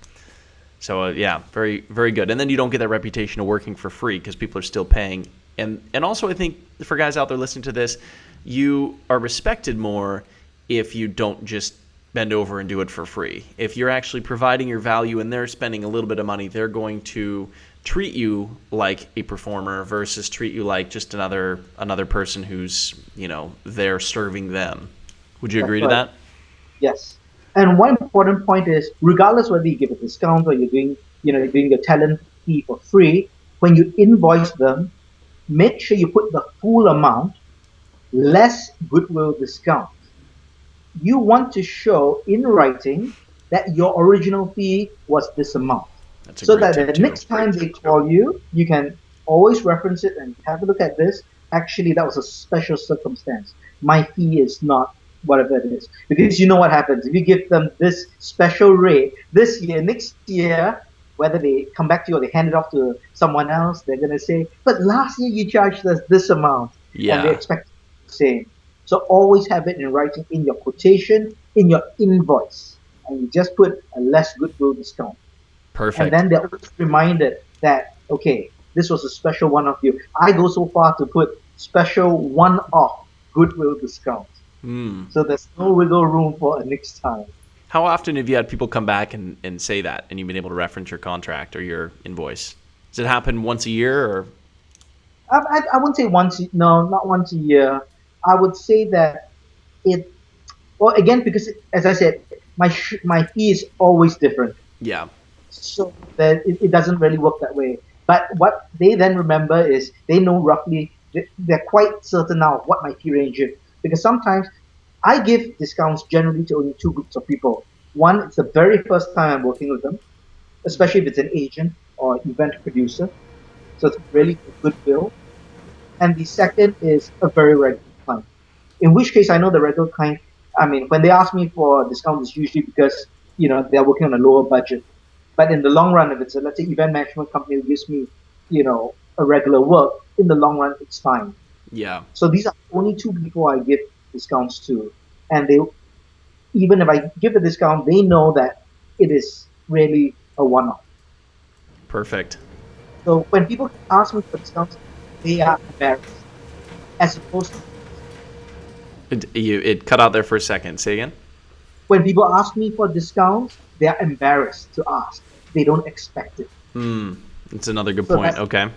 So yeah, very, very good. And then you don't get that reputation of working for free because people are still paying. And also, I think for guys out there listening to this, you are respected more if you don't just bend over and do it for free. If you're actually providing your value and they're spending a little bit of money, they're going to treat you like a performer versus treat you like just another person who's there serving them. Would you agree to that? Yes. And one important point is, regardless whether you give a discount or you're doing your talent fee for free, when you invoice them, make sure you put the full amount less goodwill discount. You want to show in writing that your original fee was this amount. That's a So great that tip the too. next time they call you, you can always reference it and have a look at this. Actually, that was a special circumstance. My fee is not whatever it is. Because you know what happens. If you give them this special rate this year, next year, whether they come back to you or they hand it off to someone else, they're going to say, but last year you charged us this amount. And they Yeah, expect the same. So always have it in writing in your quotation, in your invoice. And you just put a less goodwill discount. And perfect. then they're always reminded that, okay, this was a special one of you. I go so far to put special one-off goodwill discount. Hmm. So there's no wiggle room for a next time. How often have you had people come back and say that, and you've been able to reference your contract or your invoice? Does it happen once a year, or? I wouldn't say once, no, not once a year. I would say that it, well, again, because as I said, my fee is always different. Yeah. So that it doesn't really work that way. But what they then remember is they know roughly, they're quite certain now of what my fee range is. Because sometimes I give discounts generally to only two groups of people. One, it's the very first time I'm working with them, especially if it's an agent or event producer. So it's really a good bill. And the second is a very regular client. In which case, I know the regular client. I mean, when they ask me for a discount, it's usually because they're working on a lower budget. But in the long run, if it's let's say event management company who gives me, a regular work, in the long run, it's fine. Yeah. So these are only two people I give discounts to, and they, even if I give a discount, they know that it is really a one-off. Perfect. So when people ask me for discounts, they are embarrassed, as opposed to It cut out there for a second. Say again. when people ask me for discounts, they are embarrassed to ask. They don't expect it. Hmm. It's another good So point. Okay.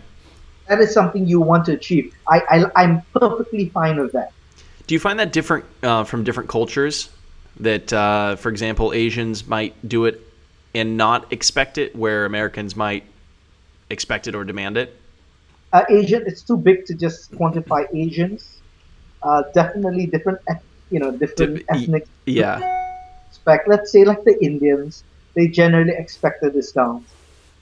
that is something you want to achieve. I'm perfectly fine with that. Do you find that different from different cultures? That, for example, Asians might do it and not expect it, where Americans might expect it or demand it? Asian, it's too big to just quantify Asians. Definitely different, different ethnic Yeah. expect. Let's say like the Indians, they generally expect a discount,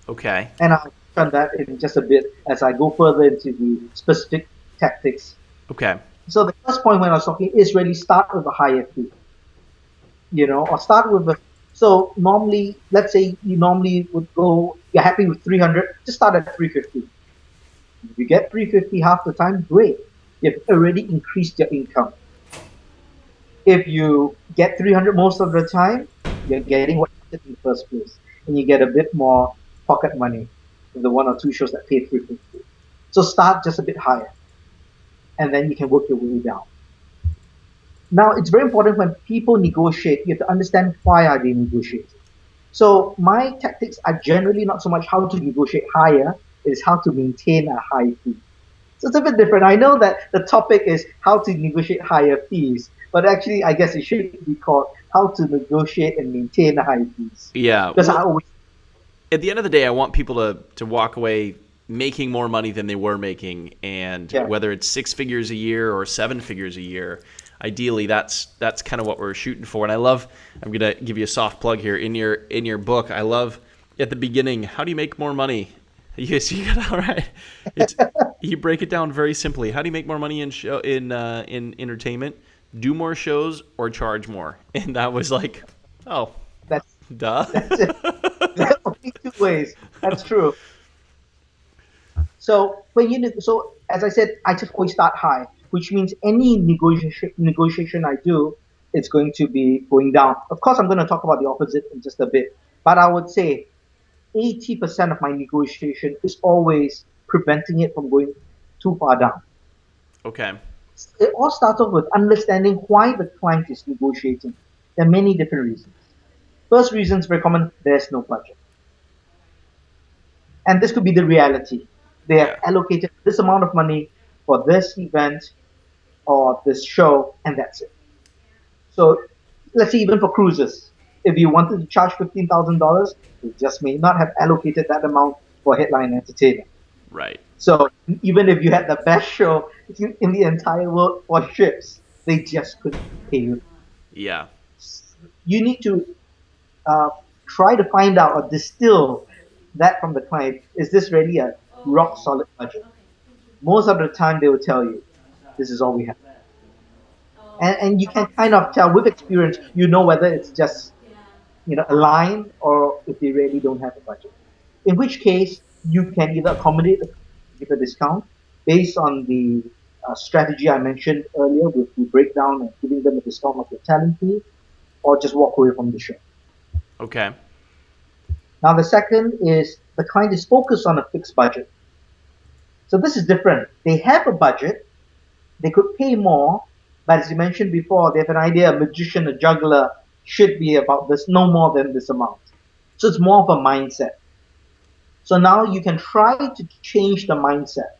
Okay. and I'll touch on that in just a bit as I go further into the specific tactics. Okay. So the first point when I was talking is really start with a higher fee, or start with a. So normally, let's say you normally would go, you're happy with 300, just start at 350. If you get 350 half the time, great. You've already increased your income. If you get 300 most of the time, you're getting what you wanted in the first place. And you get a bit more pocket money with the one or two shows that pay 350. So start just a bit higher, and then you can work your way down. Now, it's very important when people negotiate, you have to understand why are they negotiating. So my tactics are generally not so much how to negotiate higher, it is how to maintain a high fee. So it's a bit different. I know that the topic is how to negotiate higher fees, but actually, I guess it should be called how to negotiate and maintain high fees. Yeah. Because Well, I always, at the end of the day, I want people to walk away making more money than they were making, and yeah, whether it's 6 figures a year or 7 figures a year, ideally that's kind of what we're shooting for. And I love. I'm gonna give you a soft plug here in your book. I love at the beginning. How do you make more money? Yes, you got it all right. It's you break it down very simply. How do you make more money in entertainment? Do more shows or charge more. And that was like, oh, that's duh. that's it. There are only two ways. That's true. So so as I said, I just always start high, which means any negotiation I do, it's going to be going down. Of course, I'm going to talk about the opposite in just a bit, but I would say 80% of my negotiation is always preventing it from going too far down. Okay. It all starts off with understanding why the client is negotiating. There are many different reasons. First reason is very common, there's no budget. And this could be the reality. They have Yeah. allocated this amount of money for this event or this show, and that's it. So let's say even for cruises, if you wanted to charge $15,000, you just may not have allocated that amount for headline entertainment. Right. So even if you had the best show in the entire world for ships, they just couldn't pay you. Yeah. You need to uh, try to find out or distill that from the client. Is this really a rock solid budget? Most of the time, they will tell you, this is all we have. And you can kind of tell with experience, whether it's just a line or if they really don't have a budget. In which case, you can either accommodate the give a discount based on the strategy I mentioned earlier with the breakdown and giving them a discount of the talent fee, or just walk away from the show. Okay. Now, the second is the client is focused on a fixed budget. So this is different. They have a budget, they could pay more, but as you mentioned before, they have an idea a magician, a juggler should be about this, no more than this amount. So it's more of a mindset. So now you can try to change the mindset.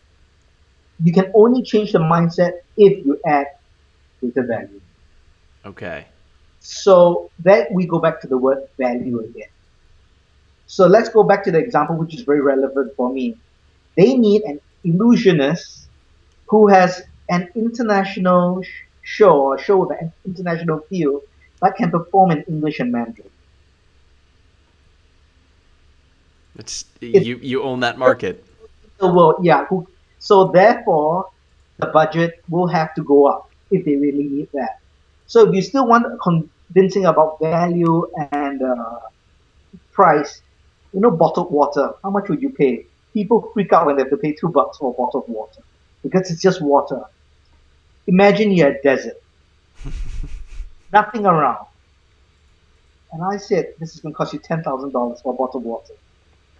You can only change the mindset if you add greater value. Okay. So that we go back to the word value again. So let's go back to the example which is very relevant for me. They need an illusionist who has an international show or show with an international feel that can perform in English and Mandarin. It's If you own that market. the world, yeah. So therefore, the budget will have to go up if they really need that. So if you still want convincing about value and price, bottled water. How much would you pay? People freak out when they have to pay $2 for a bottle of water because it's just water. Imagine you're a desert, nothing around, and I said this is going to cost you $10,000 for a bottle of water.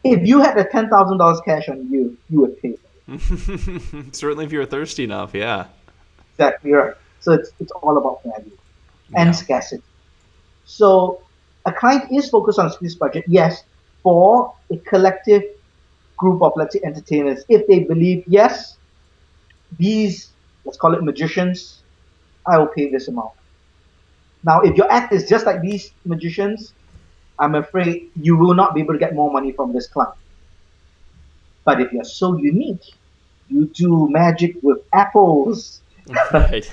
If you had the $10,000 cash on you, you would pay. Certainly, if you're thirsty enough, yeah. Exactly right. So it's all about value and Yeah. scarcity. So a client is focused on this budget, yes, for a collective group of, let's say, entertainers. If they believe, yes, these, let's call it magicians, I will pay this amount. Now, if your act is just like these magicians, I'm afraid you will not be able to get more money from this client. But if you're so unique, you do magic with apples Right.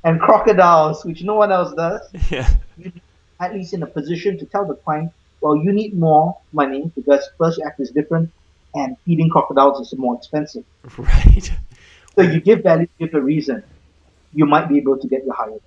and crocodiles, which no one else does, Yeah. you're at least in a position to tell the client, well, you need more money because first your act is different and feeding crocodiles is more expensive. Right. So you give value, give a reason, you might be able to get your higher value.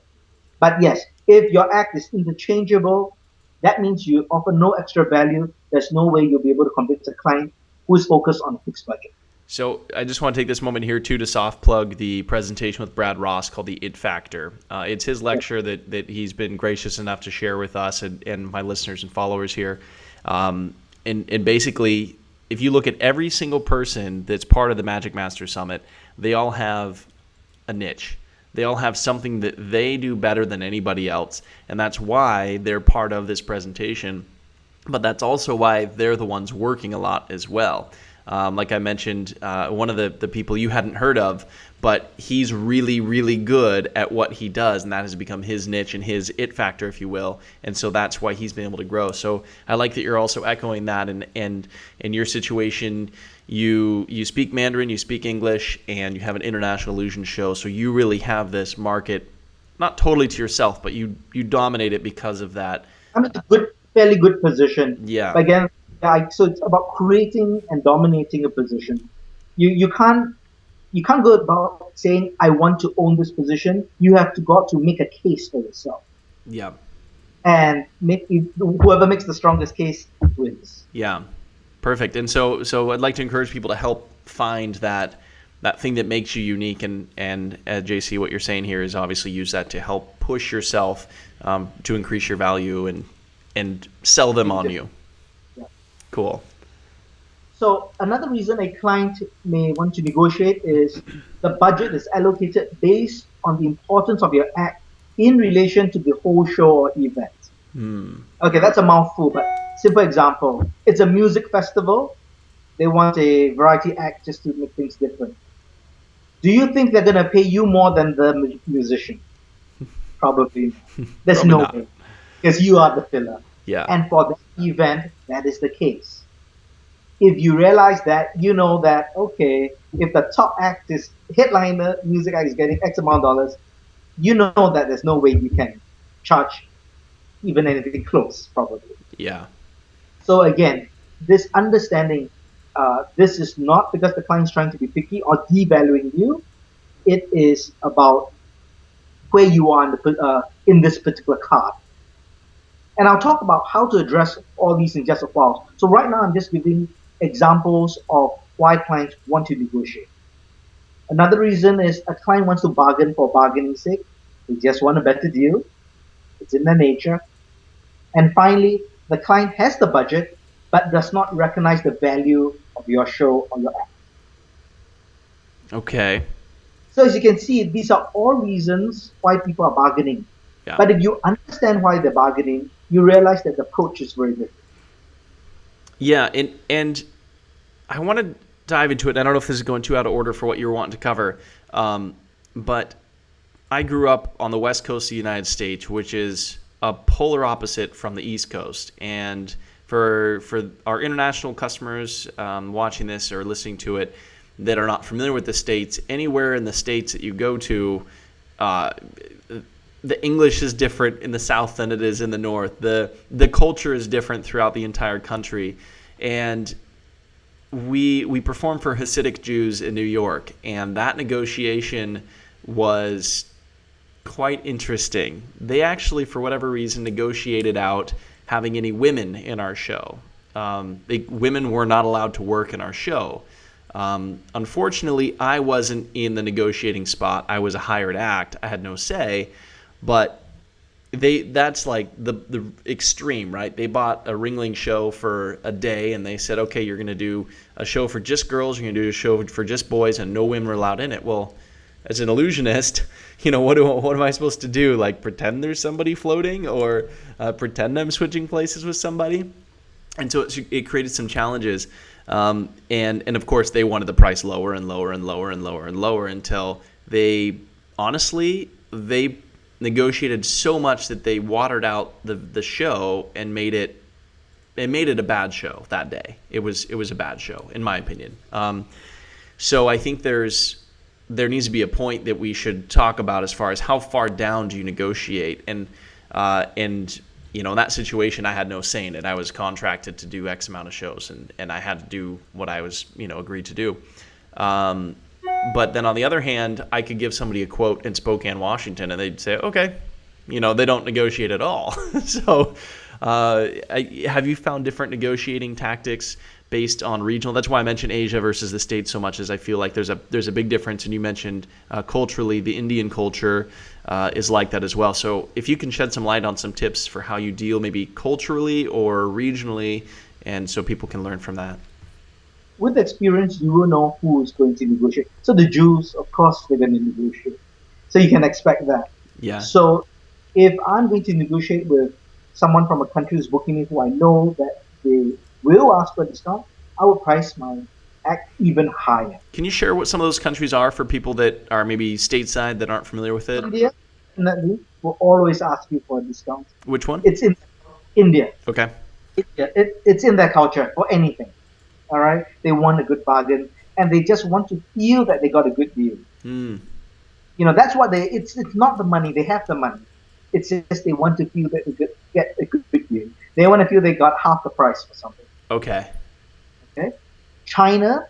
But yes, if your act is interchangeable, that means you offer no extra value. There's no way you'll be able to convince a client who is focused on a fixed budget. So I just want to take this moment here too to soft plug the presentation with Brad Ross called the It Factor. It's his Yeah. lecture that he's been gracious enough to share with us and my listeners and followers here. And basically, if you look at every single person that's part of the Magic Master Summit, they all have a niche. They all have something that they do better than anybody else, and that's why they're part of this presentation. But that's also why they're the ones working a lot as well. Like I mentioned, one of the people you hadn't heard of, but he's really, really good at what he does, and that has become his niche and his it factor, if you will. And so that's why he's been able to grow. So I like that you're also echoing that. And in your situation, you speak Mandarin, you speak English, and you have an international illusion show. So you really have this market, not totally to yourself, but you dominate it because of that. I'm in a good, fairly good position. Yeah. But again, so it's about creating and dominating a position. You can't go about saying I want to own this position. You have to got to make a case for yourself, Yeah. and whoever makes the strongest case wins. Yeah. Perfect. And so I'd like to encourage people to help find that thing that makes you unique. And JC, what you're saying here is obviously use that to help push yourself to increase your value and sell them on you. Yeah. Cool. So another reason a client may want to negotiate is the budget is allocated based on the importance of your act in relation to the whole show or event. Okay, that's a mouthful, but simple example. It's a music festival. They want a variety act just to make things different. Do you think they're going to pay you more than the musician? Probably not. There's Probably no not. way, because you are the filler. Yeah. And for that event, that is the case. If you realize that, you know that, okay, if the top act is headliner, music act is getting X amount of dollars, you know that there's no way you can charge even anything close, probably. Yeah. So again, this understanding, this is not because the client's trying to be picky or devaluing you. It is about where you are in this particular card. And I'll talk about how to address all these in just a while. So right now, I'm just giving examples of why clients want to negotiate. Another reason is a client wants to bargain for bargaining's sake. They just want a better deal. It's in their nature. And finally, the client has the budget but does not recognize the value of your show or your act. Okay. So as you can see, these are all reasons why people are bargaining. Yeah. But if you understand why they're bargaining, you realize that the approach is very different. Yeah, and I want to dive into it. I don't know if this is going too out of order for what you were wanting to cover, but I grew up on the West Coast of the United States, which is a polar opposite from the East Coast. And for our international customers watching this or listening to it that are not familiar with the States, anywhere in the States that you go to, the English is different in the South than it is in the North. The culture is different throughout the entire country. And we performed for Hasidic Jews in New York, and that negotiation was quite interesting. They actually, for whatever reason, negotiated out having any women in our show. Women were not allowed to work in our show. Unfortunately, I wasn't in the negotiating spot. I was a hired act. I had no say. But that's like the extreme, right? They bought a Ringling show for a day, and they said, okay, you're going to do a show for just girls, you're going to do a show for just boys, and no women were allowed in it. Well, as an illusionist, what am I supposed to do? Like pretend there's somebody floating, or pretend I'm switching places with somebody? And so it created some challenges. And of course, they wanted the price lower and lower and lower and lower and lower until they negotiated so much that they watered out the show and made it a bad show that day. It was a bad show, in my opinion. So I think there needs to be a point that we should talk about as far as how far down do you negotiate. And in that situation, I had no say in it. I was contracted to do X amount of shows, and I had to do what I was agreed to do. But then on the other hand, I could give somebody a quote in Spokane, Washington, and they'd say, okay, they don't negotiate at all. So have you found different negotiating tactics based on regional? That's why I mentioned Asia versus the States so much, as I feel like there's a big difference. And you mentioned culturally, the Indian culture is like that as well. So if you can shed some light on some tips for how you deal maybe culturally or regionally, and so people can learn from that. With experience, you will know who is going to negotiate. So the Jews, of course, they're going to negotiate. So you can expect that. Yeah. So if I'm going to negotiate with someone from a country who's booking me who I know that they will ask for a discount, I will price my act even higher. Can you share what some of those countries are for people that are maybe stateside that aren't familiar with it? India definitely will always ask you for a discount. Which one? It's in India. Okay. It's in their culture for anything. All right, they want a good bargain, and they just want to feel that they got a good deal. Mm. That's what they. It's not the money. They have the money. It's just they want to feel that they get a good deal. They want to feel they got half the price for something. Okay. Okay. China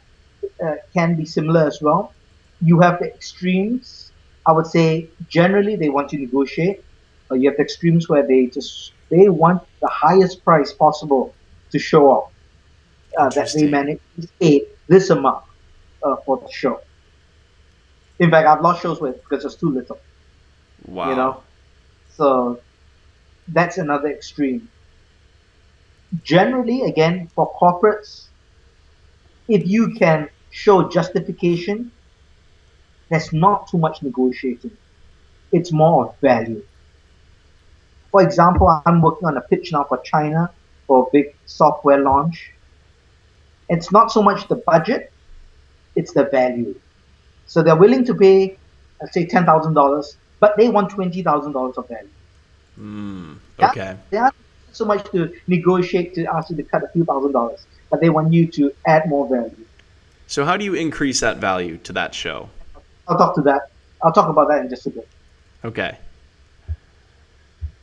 can be similar as well. You have the extremes. I would say generally they want to negotiate, but you have the extremes where they want the highest price possible to show off that they managed to pay this amount for the show. In fact, I've lost shows with because it's too little. Wow. So that's another extreme. Generally, again, for corporates, if you can show justification, there's not too much negotiating. It's more of value. For example, I'm working on a pitch now for China for a big software launch. It's not so much the budget, it's the value. So they're willing to pay, let's say, $10,000, but they want $20,000 of value. Okay. They aren't so much to negotiate to ask you to cut a few $1,000s, but they want you to add more value. So how do you increase that value to that show? I'll talk about that in just a bit. Okay.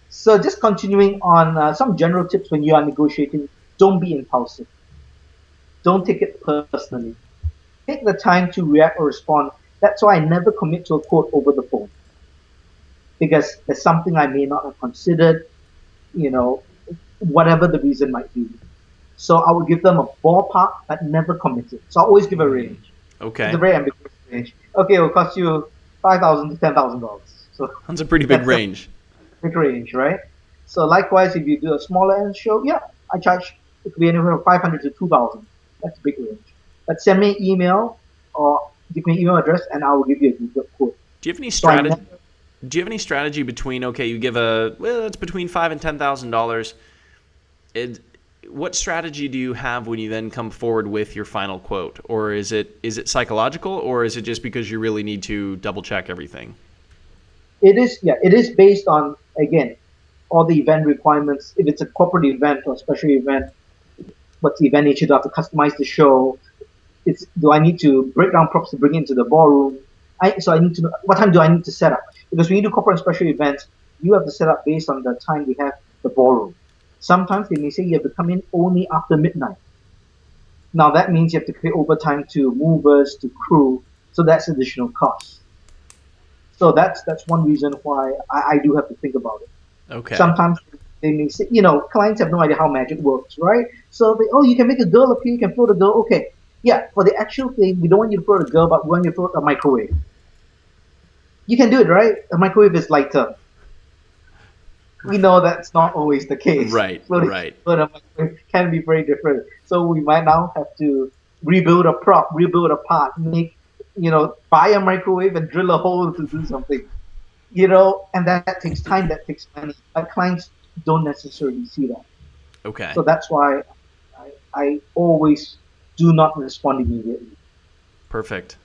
So just continuing on some general tips when you are negotiating, don't be impulsive. Don't take it personally. Take the time to react or respond. That's why I never commit to a quote over the phone. Because there's something I may not have considered, whatever the reason might be. So I would give them a ballpark, but never commit it. So I always give a range. Okay. It's a very ambiguous range. Okay, it will cost you $5,000 to $10,000. So that's a pretty big range. Big range, right? So likewise, if you do a smaller end show, yeah, I charge it could be anywhere from 500 to 2,000. That's a big range. But send me an email or give me an email address, and I will give you a good quote. Do you have any strategy? Do you have any strategy between you give it's between $5,000 and $10,000? What strategy do you have when you then come forward with your final quote, or is it psychological, or is it just because you really need to double check everything? It is based on, again, all the event requirements. If it's a corporate event or a special event, what's the event nature? Do I have to customize the show? Do I need to break down props to bring it into the ballroom? So I need to know what time do I need to set up? Because when you do corporate and special events, you have to set up based on the time we have the ballroom. Sometimes they may say you have to come in only after midnight. Now that means you have to pay overtime to movers, to crew, so that's additional cost. So that's one reason why I do have to think about it. Okay. Sometimes they may say, clients have no idea how magic works, right? So you can make a girl appear, you can float a girl. Okay, yeah, for the actual thing, we don't want you to float a girl, but we want you to float a microwave. You can do it, right? A microwave is lighter. We know that's not always the case. Right, right. But a microwave can be very different. So we might now have to rebuild a prop, rebuild a part, buy a microwave and drill a hole to do something. And that takes time, that takes money. But clients don't necessarily see that. Okay. So that's why I always do not respond immediately. Perfect.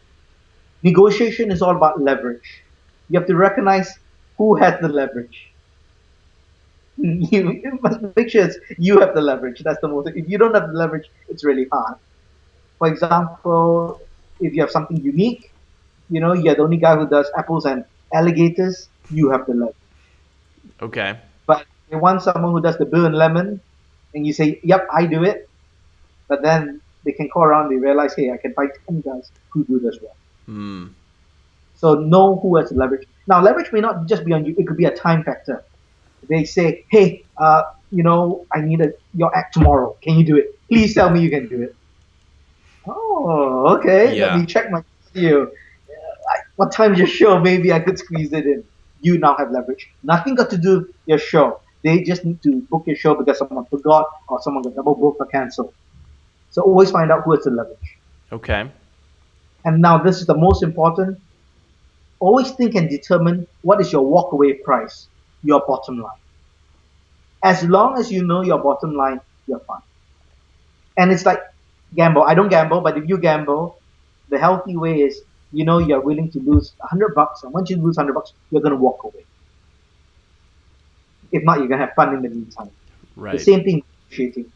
Negotiation is all about leverage. You have to recognize who has the leverage. You must make sure you have the leverage. That's the most. If you don't have the leverage, it's really hard. For example, if you have something unique, you're the only guy who does apples and alligators, you have the leverage. Okay. But if you want someone who does the bill and lemon, and you say, yep, I do it, but then they can call around, they realize, hey, I can find 10 guys who do this well. So know who has leverage. Now, leverage may not just be on you; it could be a time factor. They say, "Hey, I need your act tomorrow. Can you do it? Please tell me you can do it." Oh, okay. Let Yeah. me check my schedule. What time is your show? Maybe I could squeeze it in. You now have leverage. Nothing got to do with your show. They just need to book your show because someone forgot or someone got double booked or cancelled. So always find out who has the leverage. Okay. And now this is the most important. Always think and determine what is your walkaway price, your bottom line. As long as you know your bottom line, you're fine. And it's like gamble. I don't gamble, but if you gamble, the healthy way is you're willing to lose $100, and once you lose $100, you're gonna walk away. If not, you're gonna have fun in the meantime. The Right. same thing negotiating.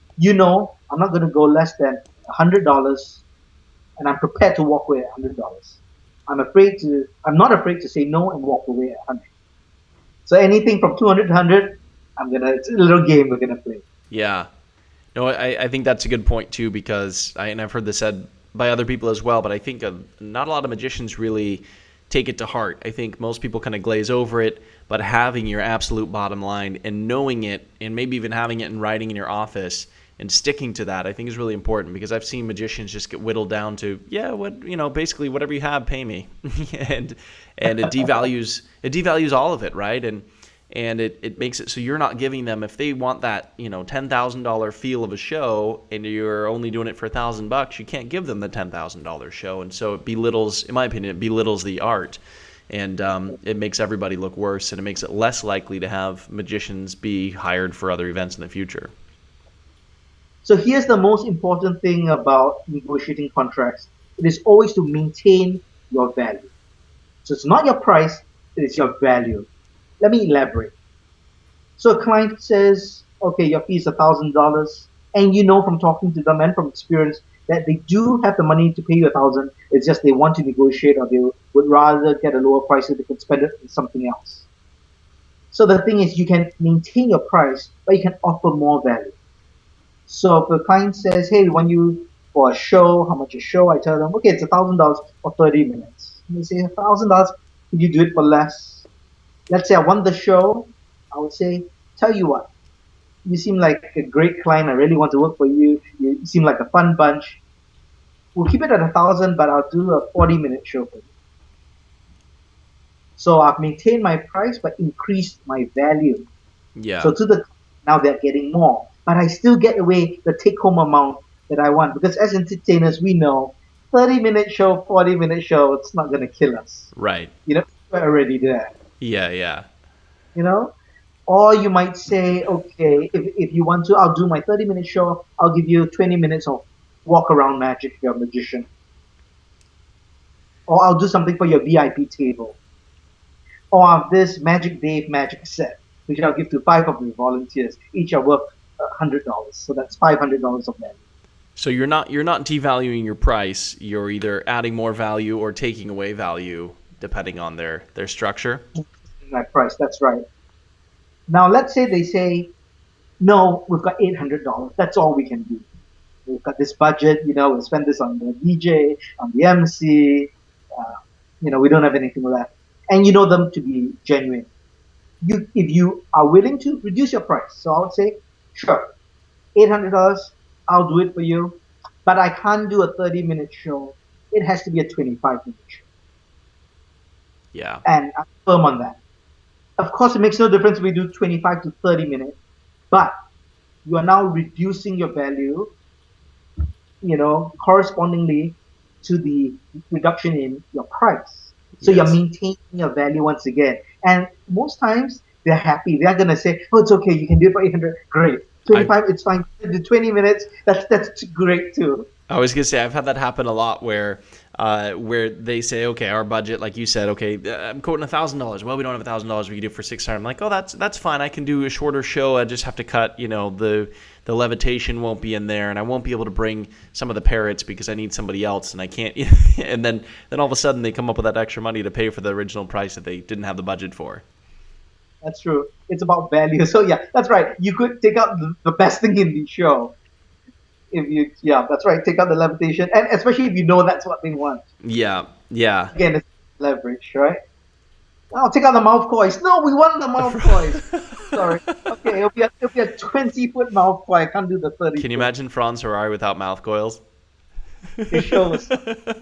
I'm not gonna go less than $100, and I'm prepared to walk away at $100. I'm not afraid to say no and walk away at 100. So anything from 200 to 100, it's a little game we're gonna play. Yeah. No, I think that's a good point too, because and I've heard this said by other people as well, but I think not a lot of magicians really take it to heart. I think most people kind of glaze over it, but having your absolute bottom line and knowing it, and maybe even having it in writing in your office and sticking to that, I think is really important, because I've seen magicians just get whittled down to, basically whatever you have, pay me, and it devalues all of it, right? And it makes it so you're not giving them, if they want that $10,000 feel of a show and you're only doing it for $1,000, you can't give them the $10,000 show, and so it belittles, in my opinion, the art, and it makes everybody look worse, and it makes it less likely to have magicians be hired for other events in the future. So here's the most important thing about negotiating contracts. It is always to maintain your value. So it's not your price, it is your value. Let me elaborate. So a client says, okay, your fee is $1,000, and you know from talking to them and from experience that they do have the money to pay you 1,000. It's just they want to negotiate, or they would rather get a lower price if they could spend it on something else. So the thing is, you can maintain your price, but you can offer more value. So if a client says, "Hey, we want you for a show, how much a show?" I tell them, "Okay, it's $1,000 for 30 minutes." And they say, "$1,000, could you do it for less?" Let's say I want the show. I would say, "Tell you what, you seem like a great client. I really want to work for you. You seem like a fun bunch. We'll keep it at 1,000, but I'll do a 40-minute show for you." So I've maintained my price, but increased my value. Yeah. So now they're getting more, but I still get away the take-home amount that I want, because as entertainers we know 30-minute show, 40-minute show, it's not gonna kill us. Right. We're already there. Yeah. Yeah. You know, or you might say, okay, if you want to, I'll do my 30-minute show. I'll give you 20 minutes of walk around magic if you're a magician, or I'll do something for your VIP table, or I have this Magic Dave magic set, which I'll give to 5 of the volunteers. Each are worth $100, so that's $500 of value. So you're not devaluing your price. You're either adding more value or taking away value, depending on their structure. My price, that's right. Now let's say they say, no, we've got $800. That's all we can do. We've got this budget. We'll spend this on the DJ, on the MC. Uh, we don't have anything left, and you know them to be genuine. If you are willing to reduce your price, so I would say, sure, $800, I'll do it for you, but I can't do a 30-minute show. It has to be a 25-minute show, Yeah. and I'm firm on that. Of course, it makes no difference if we do 25 to 30 minutes, but you are now reducing your value, correspondingly to the reduction in your price. So you're Yes. maintaining your value once again. And most times they're happy. They're gonna say, "Oh, it's okay. You can do it for 800. Great. I 25. It's fine. Do 20 minutes. That's great too." I was gonna say I've had that happen a lot where they say, okay, our budget, like you said, okay, I'm quoting $1,000. Well, we don't have $1,000. We can do it for 600. I'm like, oh, that's fine. I can do a shorter show. I just have to cut, the levitation won't be in there, and I won't be able to bring some of the parrots because I need somebody else, and I can't. And then all of a sudden they come up with that extra money to pay for the original price that they didn't have the budget for. That's true. It's about value. So yeah, that's right. You could take out the best thing in the show. If you, yeah, that's right. Take out the levitation, and especially if you know that's what they want. Yeah. Yeah. Again, it's leverage, right? I'll take out the mouth coils. No, we want the mouth coils. Sorry. Okay, it'll be a 20-foot mouth coil. I can't do the 30 Can you foot. imagine Franz Ferrari without mouth coils? It shows.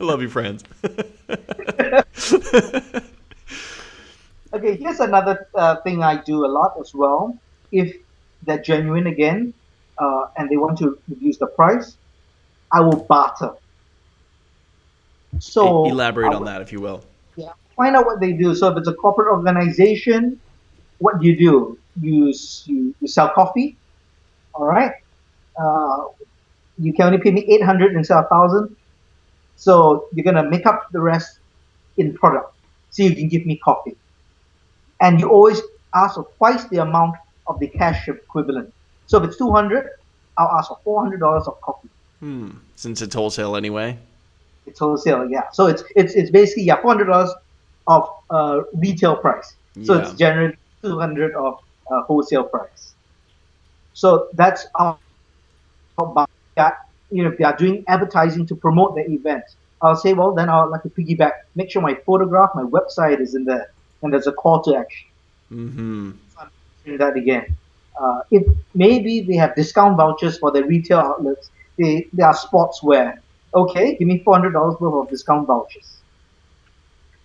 Love you, friends. Okay, here's another thing I do a lot as well. If they're genuine again, and they want to reduce the price, I will barter. So I Elaborate on would, that, if you will. yeah, find out what they do. So if it's a corporate organization, what do? You sell coffee, all right? Uh, you can only pay me 800 instead of 1,000. So you're gonna make up the rest in product. So you can give me coffee, and you always ask for twice the amount of the cash equivalent. So if it's 200, I'll ask for $400 of coffee. Since it's wholesale anyway. It's wholesale, yeah. So it's basically, yeah, $400 of retail price. So it's Yeah. generally 200 of wholesale price. So that's how, yeah, if they are doing advertising to promote the event, I'll say, well, then I'll like to piggyback. Make sure my photograph, my website is in there, and there's a call to action. Mm-hmm. So I'm doing that again. If maybe they have discount vouchers for their retail outlets, they are sportswear. Okay, give me $400 worth of discount vouchers.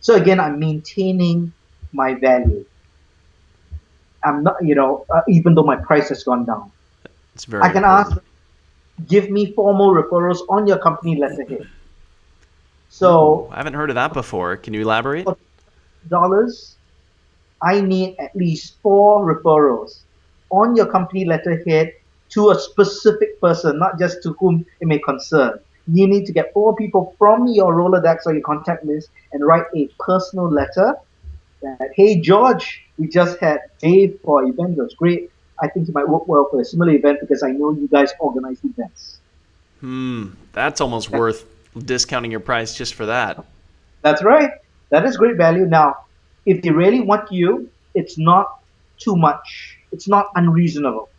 So again, I'm maintaining my value. I'm not, even though my price has gone down, It's I very can ask, important. give me formal referrals on your company letterhead. Ooh, So I haven't heard of that before. Can you elaborate? for dollars, I need at least four referrals on your company letterhead to a specific person, not just to whom it may concern. You need to get four people from your Rolodex or your contact list and write a personal letter that, hey, George, we just had Dave for an event. It was great. I think it might work well for a similar event because I know you guys organize events. That's almost worth discounting your price just for that. That's right. That is great value. Now, if they really want you, it's not too much. It's not unreasonable.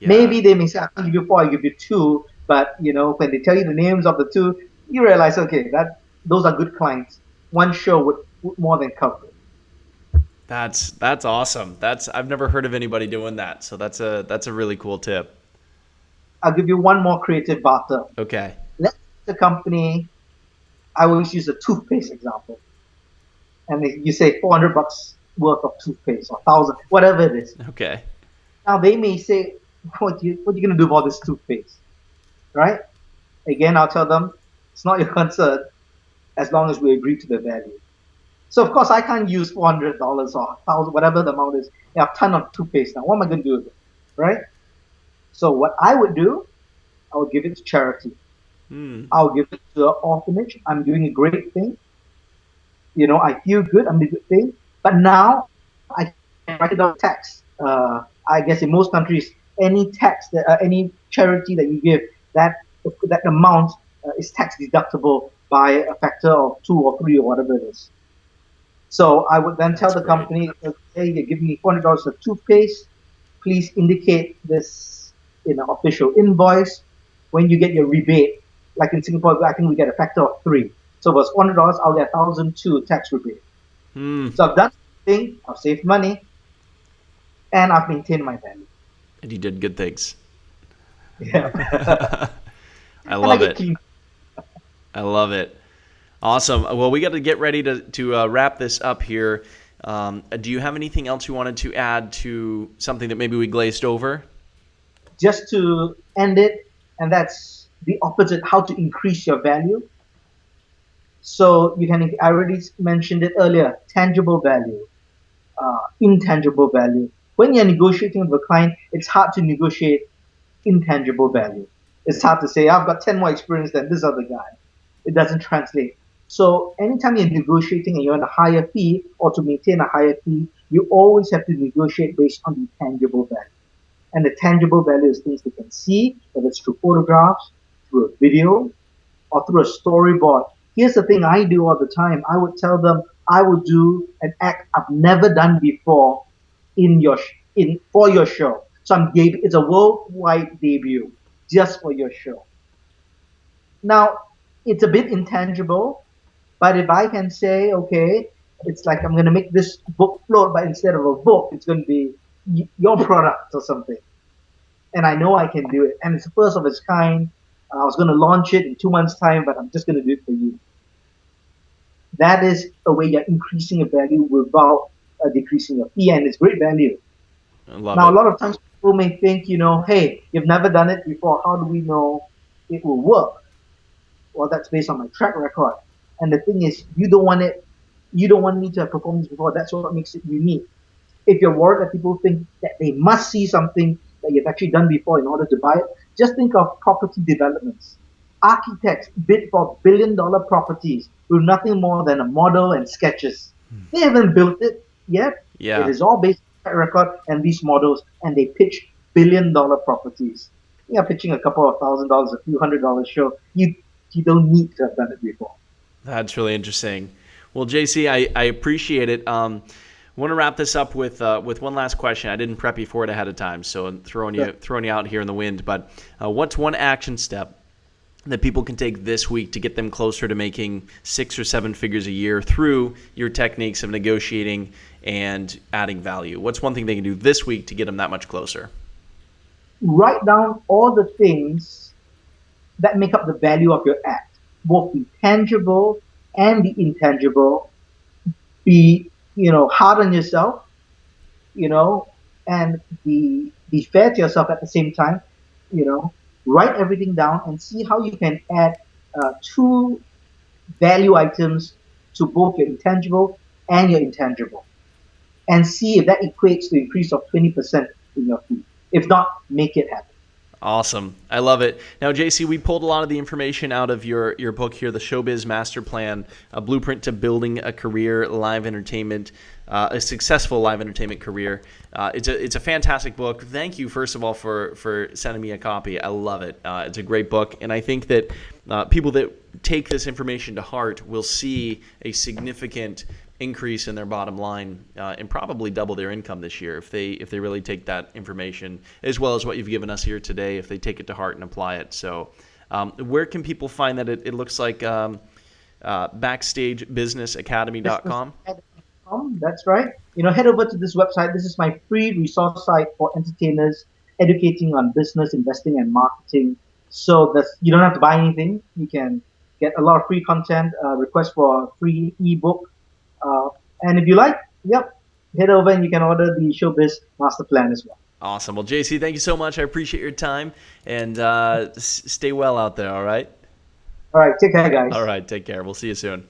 Yeah. Maybe they may say, I can't give you four, I give you two. But when they tell you the names of the two, you realize, okay, that those are good clients. One show would more than cover it. That's awesome. That's I've never heard of anybody doing that. So that's a really cool tip. I'll give you one more creative barter. Okay. Let's say the company, I always use a toothpaste example. And you say $400 worth of toothpaste or 1,000, whatever it is. Okay. Now they may say, what you gonna do about this toothpaste, right? Again, I'll tell them it's not your concern as long as we agree to the value. So of course I can't use $400 or 1,000, whatever the amount is. I have a ton of toothpaste now. What am I gonna do with it, right? So what I would do, I would give it to charity. I'll give it to an orphanage. I'm doing a great thing. I feel good. I'm doing a good thing. But now I can write it down tax. I guess in most countries, any tax any charity that you give, that that amount is tax deductible by a factor of two or three or whatever it is. So I would then tell That's the great. company, hey, you're giving me $400 of toothpaste. Please indicate this in an official invoice. When you get your rebate, like in Singapore, I think we get a factor of three. So if it was $400, I'll get 1,002 tax rebate. So I've done something, I've saved money, and I've maintained my value. And you did good things. Yeah. I And I love get it. clean. I love it. Awesome. Well, we got to get ready to wrap this up here. Do you have anything else you wanted to add to something that maybe we glazed over? Just to end it, and that's the opposite, how to increase your value. So I already mentioned it earlier, tangible value, intangible value. When you're negotiating with a client, it's hard to negotiate intangible value. It's hard to say, I've got 10 more experience than this other guy. It doesn't translate. So anytime you're negotiating and you're on a higher fee or to maintain a higher fee, you always have to negotiate based on the tangible value. And the tangible value is things they can see, whether it's through photographs, through a video, or through a storyboard. Here's the thing I do all the time. I would tell them I would do an act I've never done before in your in for your show. So it's a worldwide debut just for your show. Now it's a bit intangible, But if I can say, okay, it's like I'm going to make this book float, but instead of a book, it's going to be your product or something. And I know I can do it. And it's the first of its kind. I was going to launch it in 2 months' time, but I'm just going to do it for you. That is a way you're increasing your value without decreasing your fee, and it's great value. I love Now, a it. lot of times people may think, hey, you've never done it before. How do we know it will work? Well, that's based on my track record. And the thing is, you don't want me to have performed this before. That's what makes it unique. If you're worried that people think that they must see something that you've actually done before in order to buy it, just think of property developments. Architects bid for billion-dollar properties with nothing more than a model and sketches. They haven't built it yet. It Yeah. is all based on track record and these models, and they pitch billion-dollar properties. You're pitching a couple of $1,000, a few $100 show. You don't need to have done it before. That's really interesting. Well, JC, I appreciate it. I want to wrap this up with one last question. I didn't prep you for it ahead of time, so I'm throwing you out here in the wind. But what's one action step that people can take this week to get them closer to making 6 or 7 figures a year through your techniques of negotiating and adding value? What's one thing they can do this week to get them that much closer? Write down all the things that make up the value of your act, both the tangible and the intangible. Be, hard on yourself, you know, and be fair to yourself at the same time. You know, write everything down and see how you can add two value items to both your intangible and your intangible, and see if that equates to increase of 20% in your fee. If not, make it happen. Awesome. I love it. Now, JC, we pulled a lot of the information out of your book here, The Showbiz Master Plan, a blueprint to building a career, live entertainment, a successful live entertainment career. It's a fantastic book. Thank you, first of all, for sending me a copy. I love it. It's a great book. And I think that people that take this information to heart will see a significant increase in their bottom line and probably double their income this year if they really take that information, as well as what you've given us here today, if they take it to heart and apply it. So where can people find that? It looks like backstagebusinessacademy.com. That's right. Head over to this website. This is my free resource site for entertainers educating on business, investing, and marketing. So that you don't have to buy anything. You can get a lot of free content, request for a free ebook. Uh, and if you like, yep, head over and you can order the Showbiz Master Plan as well. Awesome. Well, JC, thank you so much. I appreciate your time, and stay well out there, all right? All right, take care, All guys. right, take care. We'll see you soon.